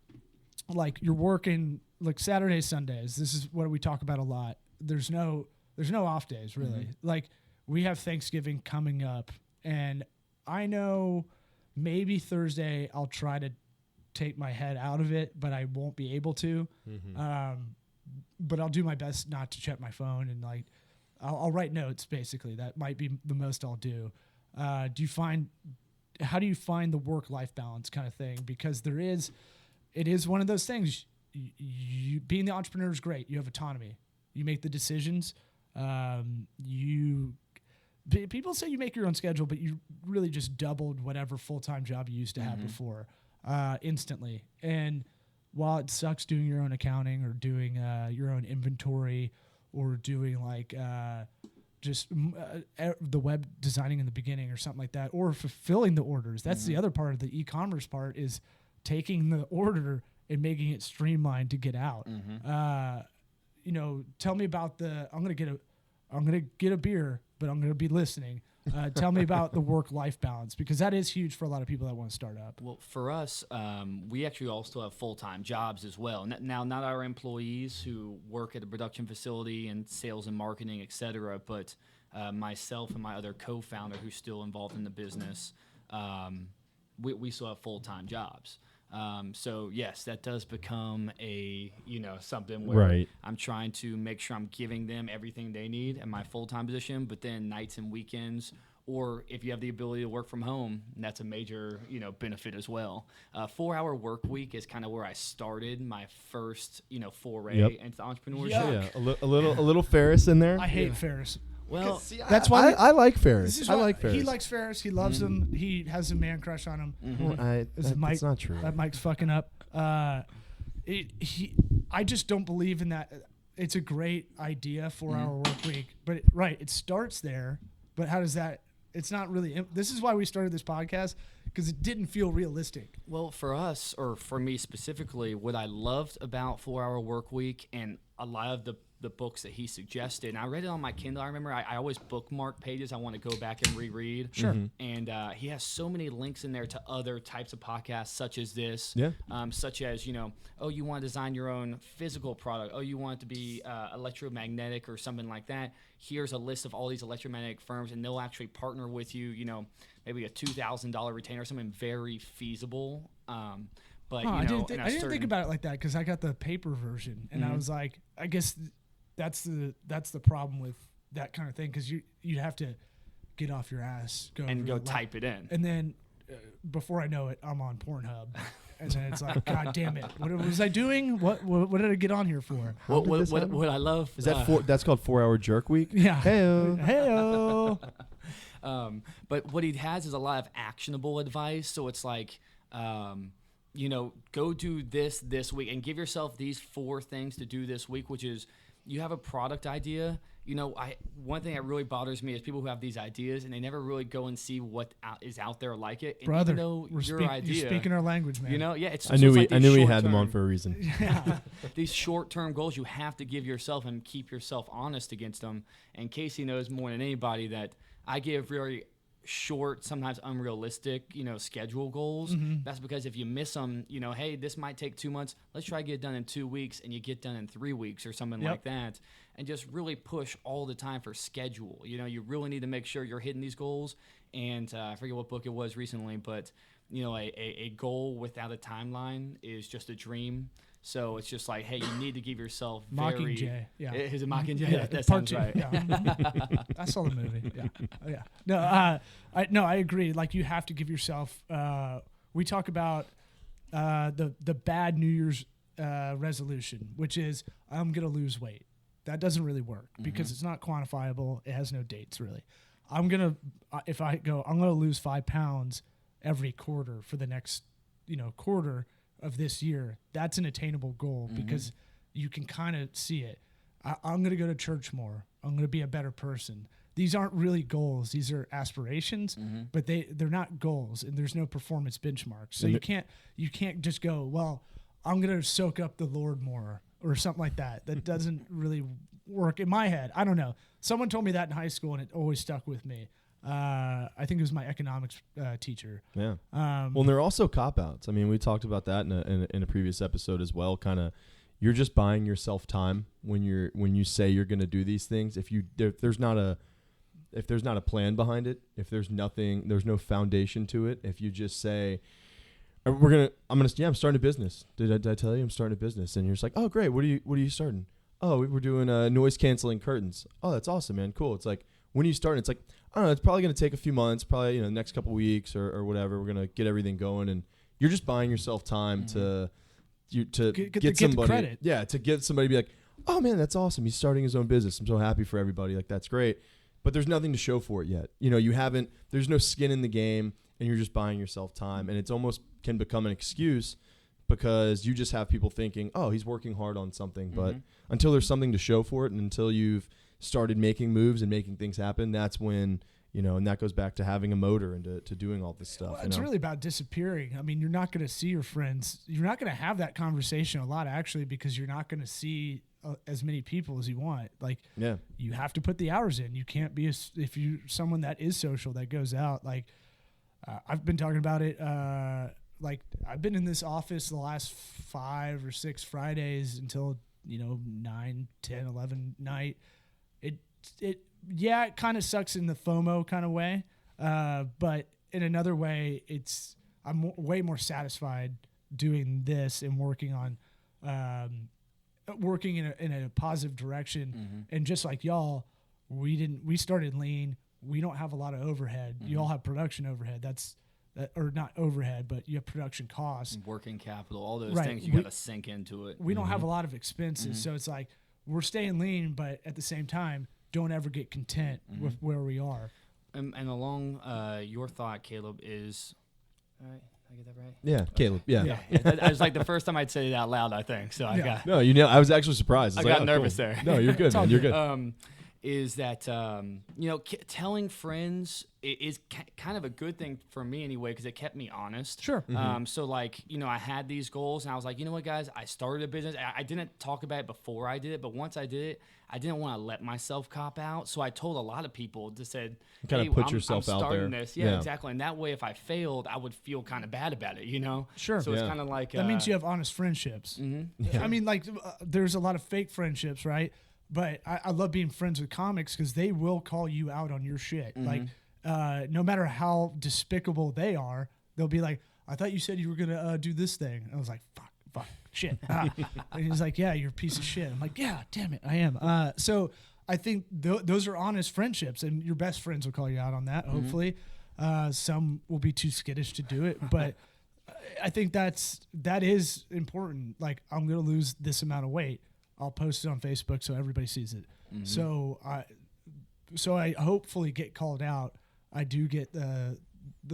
like, you're working like Saturdays, Sundays. This is what we talk about a lot. There's no off days really. Like, we have Thanksgiving coming up, and I know maybe Thursday I'll try to take my head out of it, but I won't be able to. But I'll do my best not to check my phone, and like I'll write notes. Basically, that might be the most I'll do. How do you find the work-life balance kind of thing? Because it is one of those things. You being the entrepreneur is great. You have autonomy. You make the decisions. People say you make your own schedule, but you really just doubled whatever full-time job you used to have before instantly. And while it sucks doing your own accounting or doing your own inventory or doing like just the web designing in the beginning or something like that, or fulfilling the orders, that's the other part of the e-commerce part, is taking the order and making it streamlined to get out. You know, tell me about I'm going to get a beer, but I'm going to be listening. Tell me about the work-life balance, because that is huge for a lot of people that want to start up. Well, for us, we actually also have full-time jobs as well. Now, not our employees who work at a production facility and sales and marketing, et cetera, but myself and my other co-founder who's still involved in the business, we still have full-time jobs. So yes, that does become something where I'm trying to make sure I'm giving them everything they need in my full-time position, but then nights and weekends, or if you have the ability to work from home, that's a major, benefit as well. 4-hour work week is kind of where I started my first, foray into entrepreneurship. Yeah, a little Ferris in there. I hate Ferris. Well, that's why I like Ferris. I like Ferris. He likes Ferris. He loves him. He has a man crush on him. Well, that's not true. That Mike's fucking up. I just don't believe in that. It's a great idea, 4-hour work week, but it starts there. But how does that? It's not really. This is why we started this podcast. because it didn't feel realistic. Well, for us, or for me specifically, what I loved about 4 Hour Work Week and a lot of the books that he suggested, and I read it on my Kindle. I remember I always bookmark pages I want to go back and reread. Sure. And he has so many links in there to other types of podcasts, such as this. Yeah. Such as, you want to design your own physical product. Oh, you want it to be electromagnetic or something like that. Here's a list of all these electromagnetic firms, and they'll actually partner with you, maybe a $2,000 retainer, something very feasible. But I didn't think about it like that because I got the paper version, and I was like, I guess that's the problem with that kind of thing, because you have to get off your ass, go type it in, and then before I know it, I'm on Pornhub, and then it's like, God damn it, what was I doing? What did I get on here for? What I love is that that's called 4 Hour Jerk Week. Yeah. Hey-o. But what he has is a lot of actionable advice. So it's like, go do this week and give yourself these 4 things to do this week, which is you have a product idea. One thing that really bothers me is people who have these ideas and they never really go and see what is out there like it. And brother, even though your idea, you're speaking our language, man. It's I knew we had them on for a reason. Yeah. These short-term goals you have to give yourself and keep yourself honest against them. And Casey knows more than anybody that I give very short, sometimes unrealistic, schedule goals. That's because if you miss them, hey, this might take 2 months. Let's try to get it done in 2 weeks, and you get done in 3 weeks or something like that. And just really push all the time for schedule. You really need to make sure you're hitting these goals. And I forget what book it was recently, but a goal without a timeline is just a dream. So it's just like, hey, you need to give yourself Mockingjay. Yeah. Is it Mockingjay? Yeah, that part sounds 2. right. Yeah. I saw the movie. Yeah. Oh, yeah. No, I agree. Like, you have to give yourself. We talk about the bad New Year's resolution, which is I'm gonna lose weight. That doesn't really work because it's not quantifiable. It has no dates really. I'm gonna lose 5 pounds every quarter for the next quarter of this year. That's an attainable goal because you can kind of see it. I'm going to go to church more. I'm going to be a better person. These aren't really goals. These are aspirations, but they're not goals, and there's no performance benchmark. So you can't just go, well, I'm going to soak up the Lord more or something like that. That doesn't really work in my head. I don't know. Someone told me that in high school, and it always stuck with me. I think it was my economics teacher. Yeah. Well, and there are also cop-outs. I mean, we talked about that in a previous episode as well. Kind of, you're just buying yourself time when you say you're going to do these things. If there's not a plan behind it, if there's no foundation to it. If you just say, I'm starting a business. Did I tell you I'm starting a business? And you're just like, oh great, what are you starting? Oh, we're doing noise canceling curtains. Oh, that's awesome, man. Cool. It's like, when are you starting? It's like, I don't know, it's probably going to take a few months, probably, the next couple weeks or whatever. We're going to get everything going, and you're just buying yourself time to get somebody, credit. Yeah, to get somebody to be like, oh man, that's awesome. He's starting his own business. I'm so happy for everybody. Like, that's great. But there's nothing to show for it yet. There's no skin in the game, and you're just buying yourself time. And it's almost can become an excuse because you just have people thinking, oh, he's working hard on something. But until there's something to show for it, and until you've started making moves and making things happen, that's when, and that goes back to having a motor and to doing all this stuff. Well, it's really about disappearing. I mean, you're not going to see your friends. You're not going to have that conversation a lot, actually, because you're not going to see as many people as you want. Like, you have to put the hours in. You can't be if you're someone that is social, that goes out. Like, I've been talking about it. Like, I've been in this office the last 5 or 6 Fridays until 9, 10, 11 night. It kind of sucks in the FOMO kind of way, but in another way, I'm way more satisfied doing this and working in a positive direction. And just like y'all, we started lean. We don't have a lot of overhead. You all have production overhead. Or not overhead, but you have production costs, working capital, all those things you got to sink into it. We don't have a lot of expenses, so it's like we're staying lean, but at the same time, don't ever get content with where we are. And along your thought, Caleb, is all right. Did I get that right? Yeah, Caleb. Yeah. It was like the first time I'd say it out loud, I think. So I got no. I was actually surprised. I got nervous there. No, you're good, man. You're good. is that telling friends is kind of a good thing for me anyway, because it kept me honest. Sure. So like, I had these goals and I was like, you know what, guys, I started a business. I didn't talk about it before I did it, but once I did it, I didn't want to let myself cop out. So I told a lot of people, just said, kind of put I'm yourself out there. This. Yeah, exactly. And that way, if I failed, I would feel kind of bad about it, Sure. So it's kind of like that means you have honest friendships. I mean, like there's a lot of fake friendships, right? But I love being friends with comics because they will call you out on your shit. Like, no matter how despicable they are, they'll be like, I thought you said you were going to do this thing. And I was like, fuck, shit. And he's like, yeah, you're a piece of shit. I'm like, yeah, damn it, I am. So I think those are honest friendships, and your best friends will call you out on that, hopefully. Some will be too skittish to do it, but I think that is important. Like, I'm going to lose this amount of weight. I'll post it on Facebook so everybody sees it. So I hopefully get called out. I do get the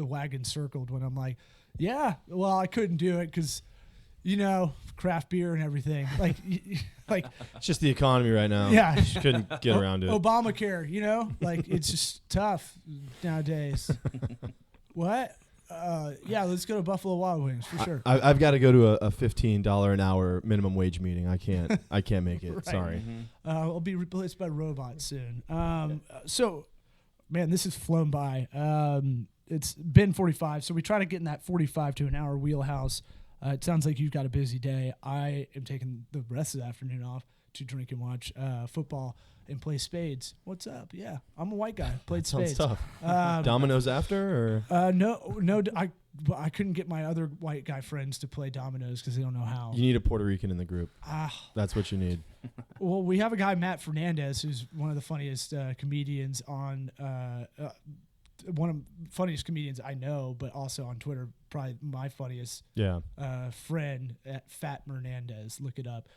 wagon circled when I'm like, yeah, well, I couldn't do it because, craft beer and everything. Like It's just the economy right now. Yeah. Just couldn't get around to it. Obamacare, like it's just tough nowadays. What? Yeah, let's go to Buffalo Wild Wings for sure. I've got to go to a $15 an hour minimum wage meeting. I can't make it. Right. Sorry. I'll be replaced by robots soon. So, man, this has flown by. It's been 45, so we try to get in that 45 to an hour wheelhouse. It sounds like you've got a busy day. I am taking the rest of the afternoon off to drink and watch football and play spades. What's up? Yeah, I'm a white guy. Played spades. Sounds tough. Dominoes after, or no. I couldn't get my other white guy friends to play dominoes because they don't know how. you need a Puerto Rican in the group. That's what you need. Well, we have a guy, Matt Fernandez, who's one of the funniest comedians on one of the funniest comedians I know, but also on Twitter, probably my funniest friend at Fat Hernandez. Look it up.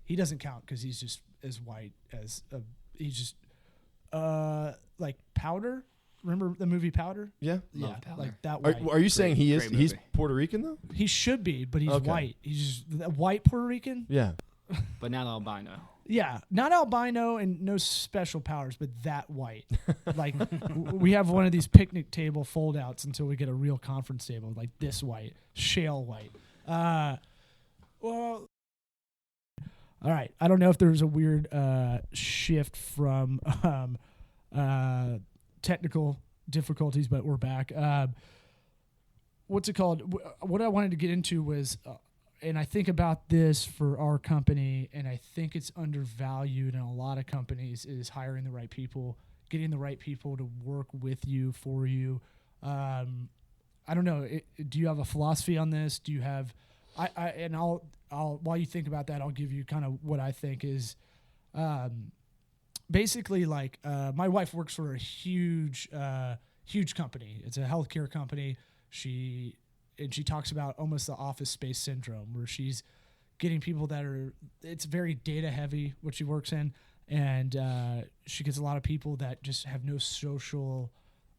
He doesn't count because he's just as white as he's just like Powder. Remember the movie Powder? Yeah. Love Powder. Like that white. Are you saying he's movie. Puerto Rican though? He should be, but he's Okay. white. He's just a white Puerto Rican. Yeah. But not albino. Yeah, not albino and no special powers, but that white. Like we have one of these picnic table fold outs until we get a real conference table, like this white, shale white. Well, all right. I don't know if there's a weird shift from technical difficulties, but we're back. What's it called? What I wanted to get into was, and I think about this for our company, and I think it's undervalued in a lot of companies, is hiring the right people, getting the right people to work with you, for you. I don't know. Do you have a philosophy on this? Do you have, I'll while you think about that, I'll give you kind of what I think is, basically like, my wife works for a huge company. It's a healthcare company. She talks about almost the Office Space syndrome, where she's getting people that are, it's very data heavy what she works in, and she gets a lot of people that just have no social,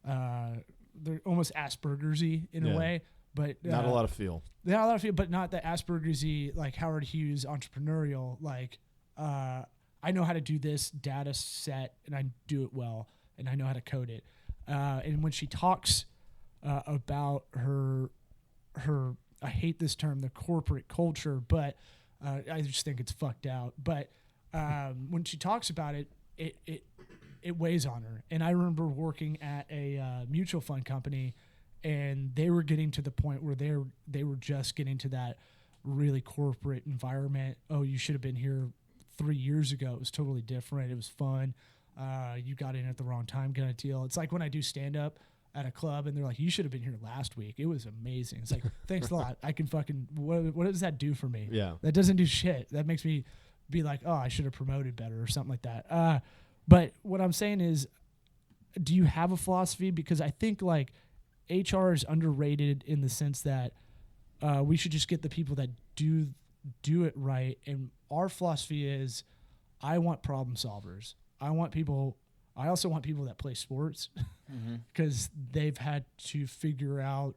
they're almost Asperger's-y in a way, but not a lot of feel. Not a lot of feel, but not the Asperger's-y like Howard Hughes entrepreneurial, like I know how to do this data set and I do it well and I know how to code it. And when she talks about her, I hate this term, the corporate culture, but I just think it's fucked out. But when she talks about it, it weighs on her. And I remember working at a mutual fund company, and they were getting to the point where they were just getting to that really corporate environment. Oh, you should have been here 3 years ago. It was totally different. It was fun. You got in at the wrong time kind of deal. It's like when I do stand-up at a club and they're like, you should have been here last week. It was amazing. It's like, thanks a lot. I can fucking, what does that do for me? Yeah. That doesn't do shit. That makes me be like, oh, I should have promoted better or something like that. But what I'm saying is, do you have a philosophy? Because I think like HR is underrated in the sense that we should just get the people that do it right. And our philosophy is, I want problem solvers. I also want people that play sports because they've had to figure out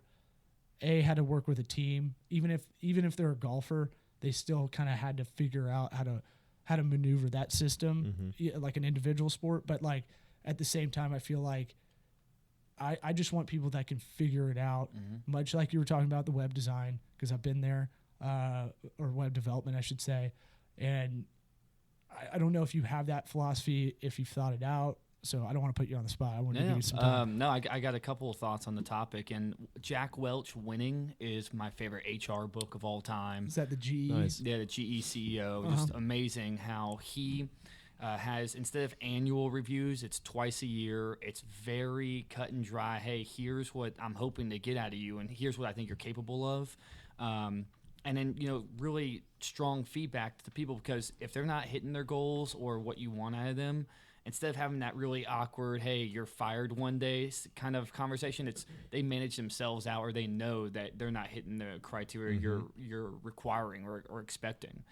how to work with a team. Even if they're a golfer, they still kind of had to figure out how to how to maneuver that system, like an individual sport. But like at the same time, I feel like I just want people that can figure it out, much like you were talking about the web design, because I've been there, or web development, I should say. And I don't know if you have that philosophy, if you've thought it out. So I don't want to put you on the spot. I want to give you some time. No, I got a couple of thoughts on the topic. And Jack Welch, Winning, is my favorite HR book of all time. Is that the GE? Nice. Yeah, the GE CEO. Just amazing how he has, instead of annual reviews, it's twice a year. It's very cut and dry. Hey, here's what I'm hoping to get out of you, and here's what I think you're capable of. And then, really strong feedback to the people, because if they're not hitting their goals or what you want out of them, instead of having that really awkward, hey, you're fired one day kind of conversation, it's they manage themselves out, or they know that they're not hitting the criteria you're requiring or expecting.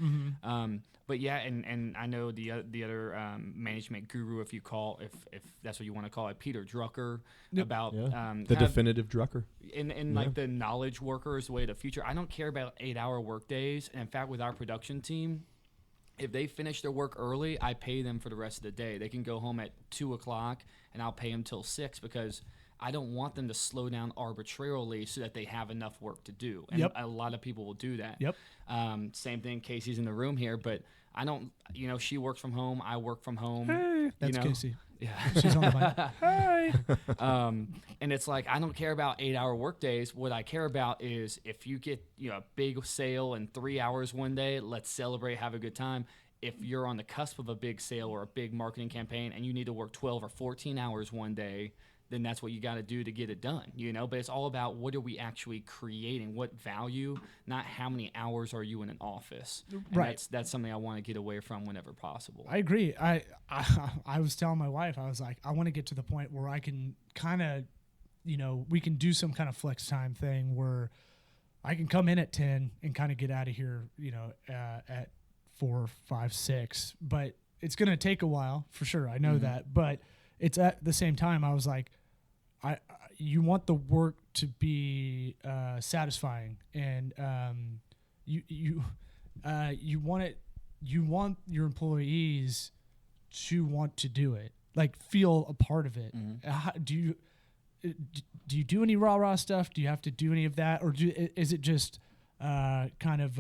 But yeah, and I know the other management guru, if that's what you want to call it, Peter Drucker, about the definitive Drucker. And like the knowledge worker is the way of the future. I don't care about 8-hour work days. And in fact, with our production team, if they finish their work early, I pay them for the rest of the day. They can go home at 2:00, and I'll pay them till 6, because I don't want them to slow down arbitrarily so that they have enough work to do. And a lot of people will do that. Same thing. Casey's in the room here, but I don't. She works from home. I work from home. Hey, that's Casey. Yeah, she's on the mic. Hey. And it's like, I don't care about 8-hour work days. What I care about is if you get a big sale in 3 hours one day, let's celebrate, have a good time. If you're on the cusp of a big sale or a big marketing campaign and you need to work 12 or 14 hours one day, then that's what you got to do to get it done, But it's all about, what are we actually creating? What value, not how many hours are you in an office. And right. That's something I want to get away from whenever possible. I agree. I was telling my wife, I was like, I want to get to the point where I can kind of, we can do some kind of flex time thing where I can come in at 10 and kind of get out of here, at 4, 5, 6. But it's going to take a while for sure. I know that. But it's at the same time, I was like, you want the work to be satisfying, and you want your employees to want to do it, like feel a part of it. Do you do any rah stuff? Do you have to do any of that, or is it just kind of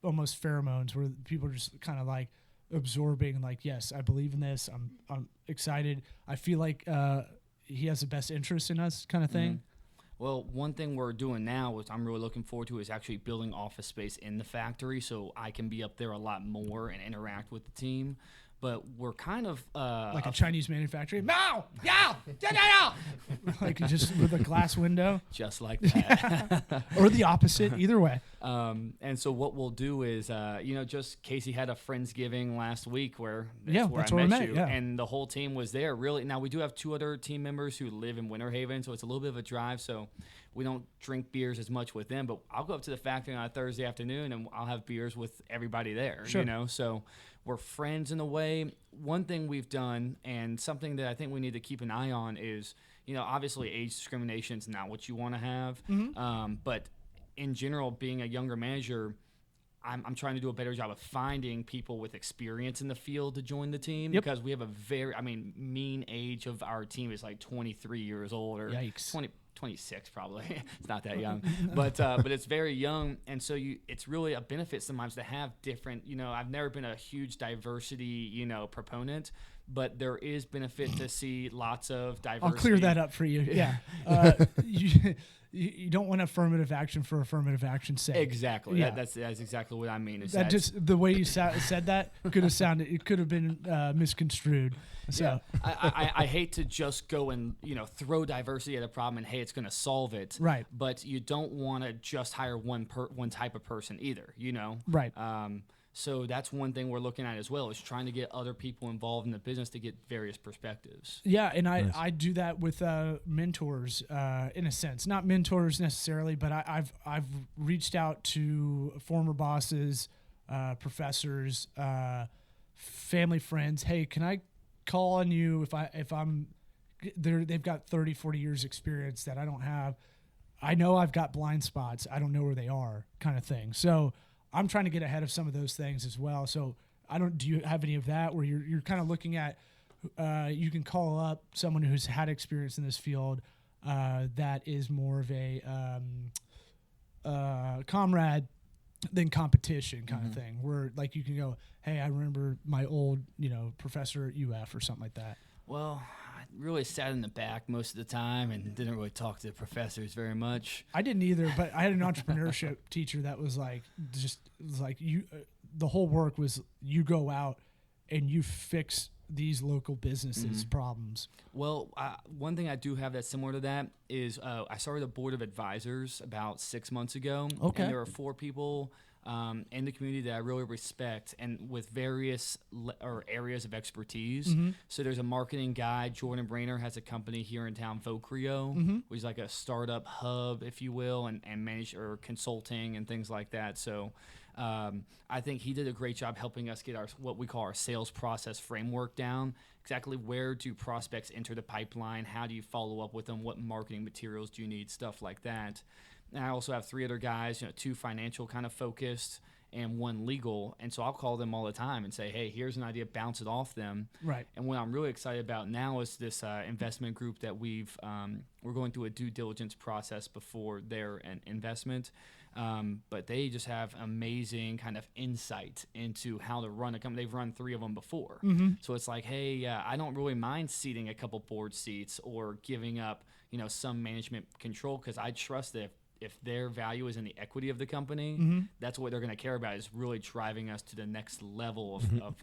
almost pheromones where people are just kind of like absorbing, like, yes, I believe in this. I'm excited. I feel like he has the best interest in us, kind of thing. Well, one thing we're doing now, which I'm really looking forward to, is actually building office space in the factory, so I can be up there a lot more and interact with the team. But we're kind of like a Chinese manufacturer. No, yeah, like just with a glass window, just like that, or the opposite. Either way. And so what we'll do is, just Casey had a Friendsgiving last week where that's I where met we you, met, and the whole team was there. Really, now we do have 2 other team members who live in Winter Haven, so it's a little bit of a drive. So we don't drink beers as much with them, but I'll go up to the factory on a Thursday afternoon and I'll have beers with everybody there. Sure. So we're friends in a way. One thing we've done, and something that I think we need to keep an eye on, is, obviously age discrimination is not what you want to have. But in general, being a younger manager, I'm trying to do a better job of finding people with experience in the field to join the team, because we have a mean age of our team is like 23 years old, or Yikes. 26 probably. It's not that young, but it's very young, and so it's really a benefit sometimes to have different. I've never been a huge diversity proponent, but there is benefit to see lots of diversity. I'll clear that up for you. Yeah, you don't want affirmative action for affirmative action's sake. Exactly. Yeah. That's exactly what I mean. Is that just the way you said that could have sounded? It could have been misconstrued. So yeah. I hate to just go and throw diversity at a problem and, hey, it's going to solve it. Right. But you don't want to just hire one type of person either. Right. So that's one thing we're looking at as well, is trying to get other people involved in the business to get various perspectives. Yeah, and I do that with mentors in a sense. Not mentors necessarily, but I've reached out to former bosses, professors, family friends. Hey, can I call on you if I'm there? They've got 30, 40 years experience that I don't have. I know I've got blind spots. I don't know where they are, kind of thing. So I'm trying to get ahead of some of those things as well. So do you have any of that where you're kind of looking at, you can call up someone who's had experience in this field that is more of a comrade than competition kind of thing, where like you can go, hey, I remember my old, professor at UF or something like that. Well, I really sat in the back most of the time and didn't really talk to the professors very much. I didn't either, but I had an entrepreneurship teacher that was like, the whole work was you go out and you fix these local businesses' problems. Well, one thing I do have that's similar to that is I started a board of advisors about 6 months ago. Okay. And there are 4 people in the community that I really respect and with various areas of expertise. So there's a marketing guy. Jordan Brainer has a company here in town, Vocrio, which is like a startup hub, if you will, and manage or consulting and things like that. So I think he did a great job helping us get what we call our sales process framework down. Exactly where do prospects enter the pipeline? How do you follow up with them? What marketing materials do you need? Stuff like that. And I also have 3 other guys, 2 financial kind of focused and 1 legal. And so I'll call them all the time and say, hey, here's an idea, bounce it off them. Right. And what I'm really excited about now is this investment group that we're going through a due diligence process before their investment. But they just have amazing kind of insight into how to run a company. They've run 3 of them before. So it's like, hey, I don't really mind seating a couple board seats or giving up, some management control, because I trust that if their value is in the equity of the company, that's what they're going to care about, is really driving us to the next level of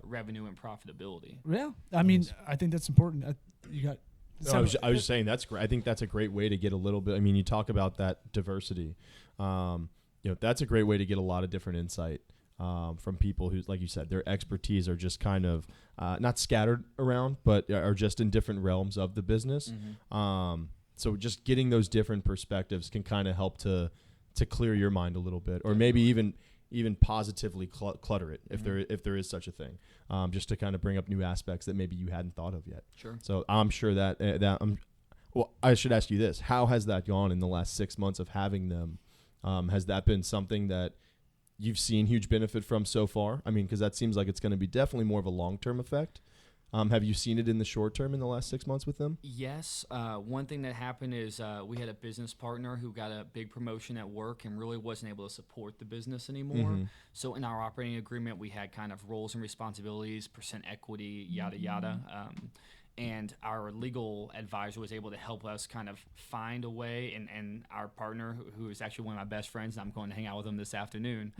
revenue and profitability. Yeah. I mean, I think that's important. You got... No, I was just saying that's great. I think that's a great way to get a little bit. I mean, you talk about that diversity. That's a great way to get a lot of different insight from people who, like you said, their expertise are just kind of not scattered around, but are just in different realms of the business. So just getting those different perspectives can kind of help to clear your mind a little bit, or maybe even positively clutter it if there is such a thing, just to kind of bring up new aspects that maybe you hadn't thought of yet. Sure. So I'm sure well, I should ask you this: how has that gone in the last 6 months of having them? Has that been something that you've seen huge benefit from so far? I mean, because that seems like it's going to be definitely more of a long-term effect. Have you seen it in the short term in the last 6 months with them? Yes. One thing that happened is we had a business partner who got a big promotion at work and really wasn't able to support the business anymore. So in our operating agreement, we had kind of roles and responsibilities, percent equity, yada, yada. And our legal advisor was able to help us kind of find a way, and our partner, who is actually one of my best friends, and I'm going to hang out with him this afternoon,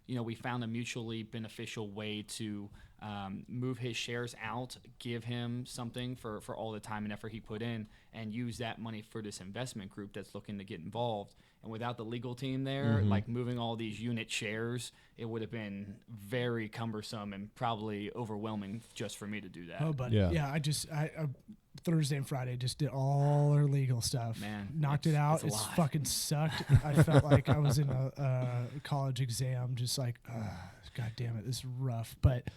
we found a mutually beneficial way to move his shares out, give him something for all the time and effort he put in, and use that money for this investment group that's looking to get involved. And without the legal team there, like moving all these unit shares, it would have been very cumbersome and probably overwhelming just for me to do that. Oh, buddy. Yeah, I Thursday and Friday just did all our legal stuff. Man, knocked it out. It's fucking sucked. I felt like I was in a college exam, just like, God damn it, this is rough. But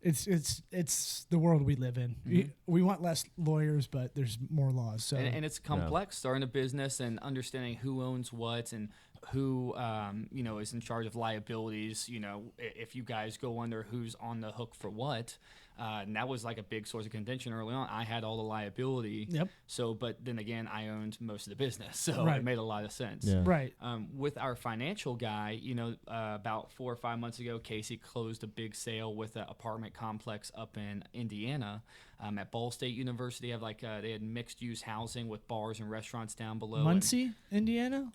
it's the world we live in. We want less lawyers, but there's more laws. So and it's complex starting a business and understanding who owns what and who is in charge of liabilities. If you guys go under, who's on the hook for what. And that was like a big source of contention early on. I had all the liability. Yep. So, but then again, I owned most of the business, so it made a lot of sense. Yeah. Right. With our financial guy, about 4 or 5 months ago, Casey closed a big sale with an apartment complex up in Indiana. At Ball State University, they had mixed-use housing with bars and restaurants down below. Muncie, Indiana?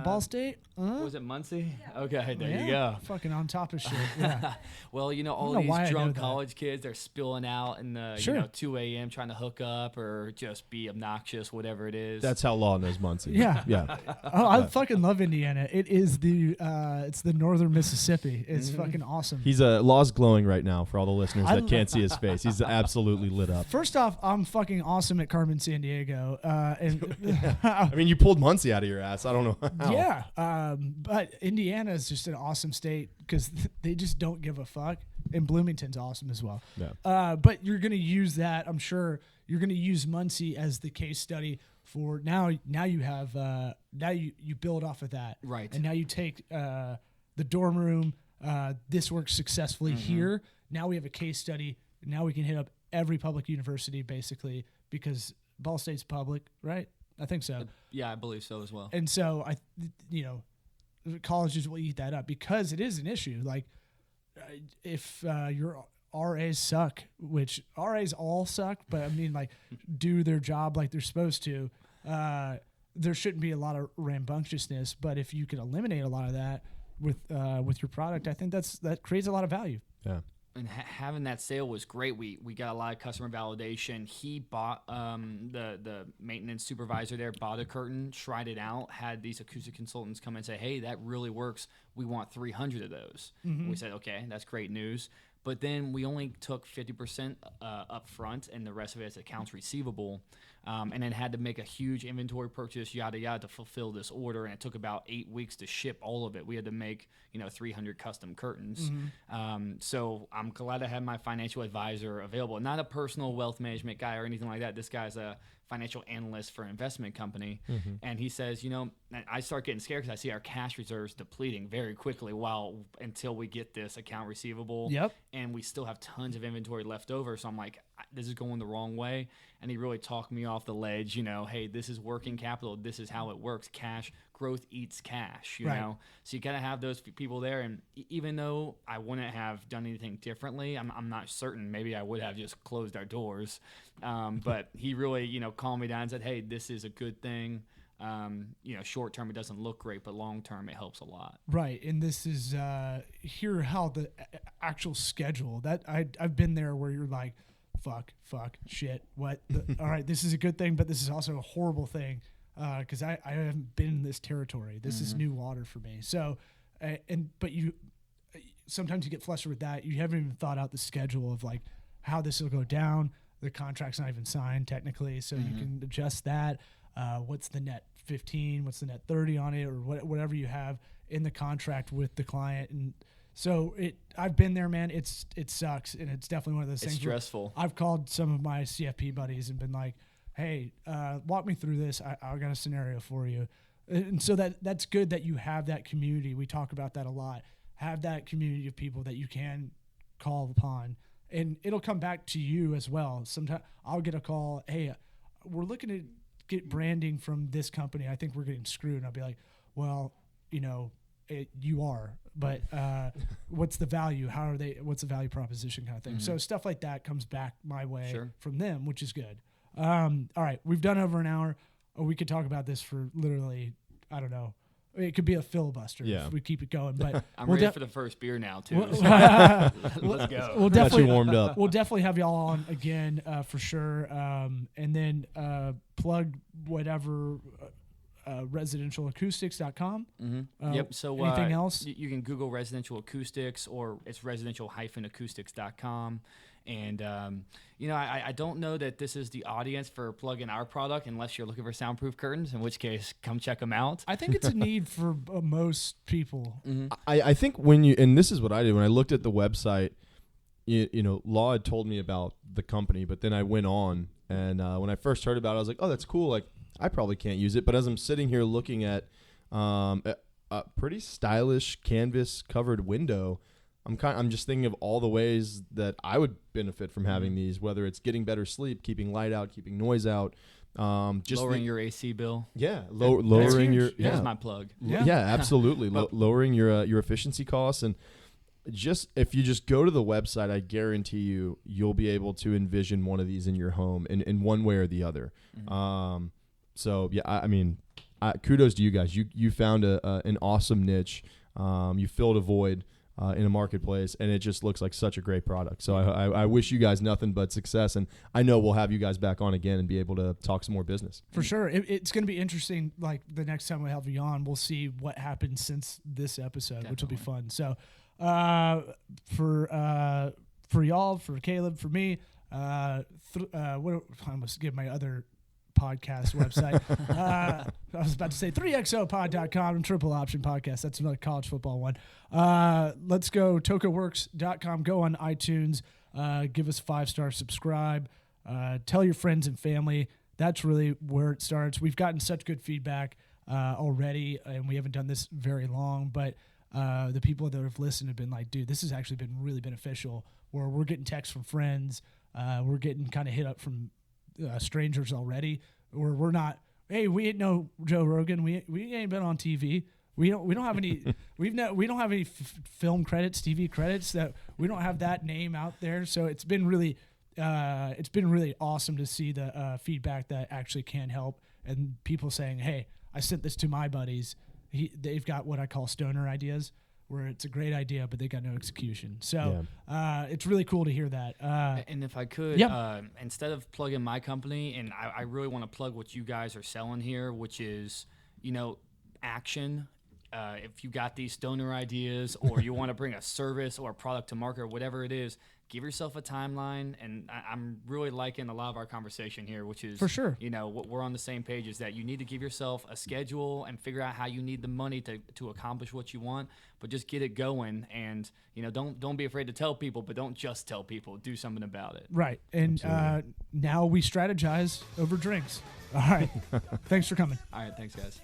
Ball State? Was it Muncie? Yeah. Okay, there you go. go. Fucking on top of shit. Yeah. Well, all these drunk college kids, they're spilling out in the 2 a.m. trying to hook up or just be obnoxious, whatever it is. That's how law knows Muncie. Yeah. I fucking love Indiana. It is it's the northern Mississippi. It's fucking awesome. Law's glowing right now for all the listeners that can't see his face. He's absolutely lit up. First off, I'm fucking awesome at Carmen Sandiego. I mean, you pulled Muncie out of your ass. I don't know how. Yeah. But Indiana is just an awesome state because they just don't give a fuck. And Bloomington's awesome as well. Yeah. But you're going to use that. I'm sure you're going to use Muncie as the case study for now. Now you have, now you build off of that. Right. And now you take the dorm room this works successfully here. Now we have a case study. Now we can hit up every public university basically because Ball State's public, right? I think so. Yeah, I believe so as well. And so colleges will eat that up because it is an issue. Like if your RAs suck, which RAs all suck, but I mean like do their job like they're supposed to, there shouldn't be a lot of rambunctiousness. But if you can eliminate a lot of that with your product, I think that creates a lot of value. Yeah. And having that sale was great. We got a lot of customer validation. He bought the maintenance supervisor there, bought a curtain, tried it out, had these acoustic consultants come and say, hey, that really works. We want 300 of those. We said, okay, that's great news. But then we only took 50% up front, and the rest of it is accounts receivable. And then had to make a huge inventory purchase, yada, yada, to fulfill this order. And it took about 8 weeks to ship all of it. We had to make, 300 custom curtains. So I'm glad I had my financial advisor available. Not a personal wealth management guy or anything like that. This guy's a financial analyst for an investment company. And he says, I start getting scared because I see our cash reserves depleting very quickly until we get this account receivable. Yep. And we still have tons of inventory left over. So I'm like, this is going the wrong way. And he really talked me off the ledge, hey, this is working capital. This is how it works. Cash growth eats cash, you know? So you got to have those people there. And even though I wouldn't have done anything differently, I'm not certain. Maybe I would have just closed our doors. But he really, calmed me down and said, hey, this is a good thing. Short term, it doesn't look great, but long term, it helps a lot. Right. And this is here how the actual schedule that I've been there where you're like, fuck, shit, what? All right, this is a good thing, but this is also a horrible thing because I haven't been in this territory. This is new water for me. So, but you sometimes you get flustered with that. You haven't even thought out the schedule of like how this will go down. The contract's not even signed technically, so you can adjust that. What's the net 15? What's the net 30 on it, or whatever you have in the contract with the client. And so I've been there, man. It sucks, and it's definitely one of those things. It's stressful. I've called some of my CFP buddies and been like, "Hey, walk me through this. I got a scenario for you." And so that's good that you have that community. We talk about that a lot. Have that community of people that you can call upon, and it'll come back to you as well. Sometimes I'll get a call, "Hey, we're looking to get branding from this company. I think we're getting screwed." And I'll be like, "Well, you are, but what's the value? What's the value proposition kind of thing?" So stuff like that comes back my way from them, which is good. All right, we've done over an hour. We could talk about this for literally, I don't know. It could be a filibuster if we keep it going. But I'm ready for the first beer now too. Let's go. We'll definitely warmed up. We'll definitely have y'all on again for sure. And then plug whatever. Residentialacoustics.com. Yep. So anything else? You can Google residential acoustics, or it's residential-acoustics.com. And I don't know that this is the audience for plug-in our product unless you're looking for soundproof curtains, in which case come check them out. I think it's a need for most people. I think and this is what I did when I looked at the website. Law had told me about the company, but then I went on, and when I first heard about it, I was like, "Oh, that's cool." Like, I probably can't use it, but as I'm sitting here looking at a pretty stylish canvas covered window, I'm just thinking of all the ways that I would benefit from having these, whether it's getting better sleep, keeping light out, keeping noise out, just lowering your AC bill. Yeah, lowering your. Yeah, that's my plug. Yeah, absolutely, lowering your efficiency costs, and if you just go to the website, I guarantee you'll be able to envision one of these in your home in one way or the other. So yeah, I mean, kudos to you guys. You found an awesome niche. You filled a void in a marketplace, and it just looks like such a great product. So I wish you guys nothing but success, and I know we'll have you guys back on again and be able to talk some more business. For sure. It's going to be interesting. Like the next time we have you on, we'll see what happened since this episode, which will be fun. So for y'all, for Caleb, for me, I must give my other podcast website. I was about to say 3xopod.com and Triple Option Podcast. That's another college football one. Let's go tokaworks.com. Go on iTunes. Give us a 5-star, subscribe. Tell your friends and family. That's really where it starts. We've gotten such good feedback already, and we haven't done this very long, but the people that have listened have been like, dude, this has actually been really beneficial. Where we're getting texts from friends, we're getting kind of hit up from strangers already. Where we're not, hey, we ain't no Joe Rogan, we ain't been on TV. We don't have any we don't have any film credits, TV credits, that we don't have that name out there. So it's been really awesome to see the feedback that actually can help, and people saying, hey, I sent this to my buddies. They've got what I call stoner ideas, where it's a great idea, but they got no execution. So it's really cool to hear that. And if I could, instead of plugging my company, and I really want to plug what you guys are selling here, which is, action. If you got these stoner ideas, or you want to bring a service or a product to market, or whatever it is, give yourself a timeline. And I'm really liking a lot of our conversation here, which is, for sure, what we're on the same page is that you need to give yourself a schedule and figure out how you need the money to accomplish what you want, but just get it going. And, don't be afraid to tell people, but don't just tell people, do something about it. Right. And now we strategize over drinks. All right. Thanks for coming. All right. Thanks, guys.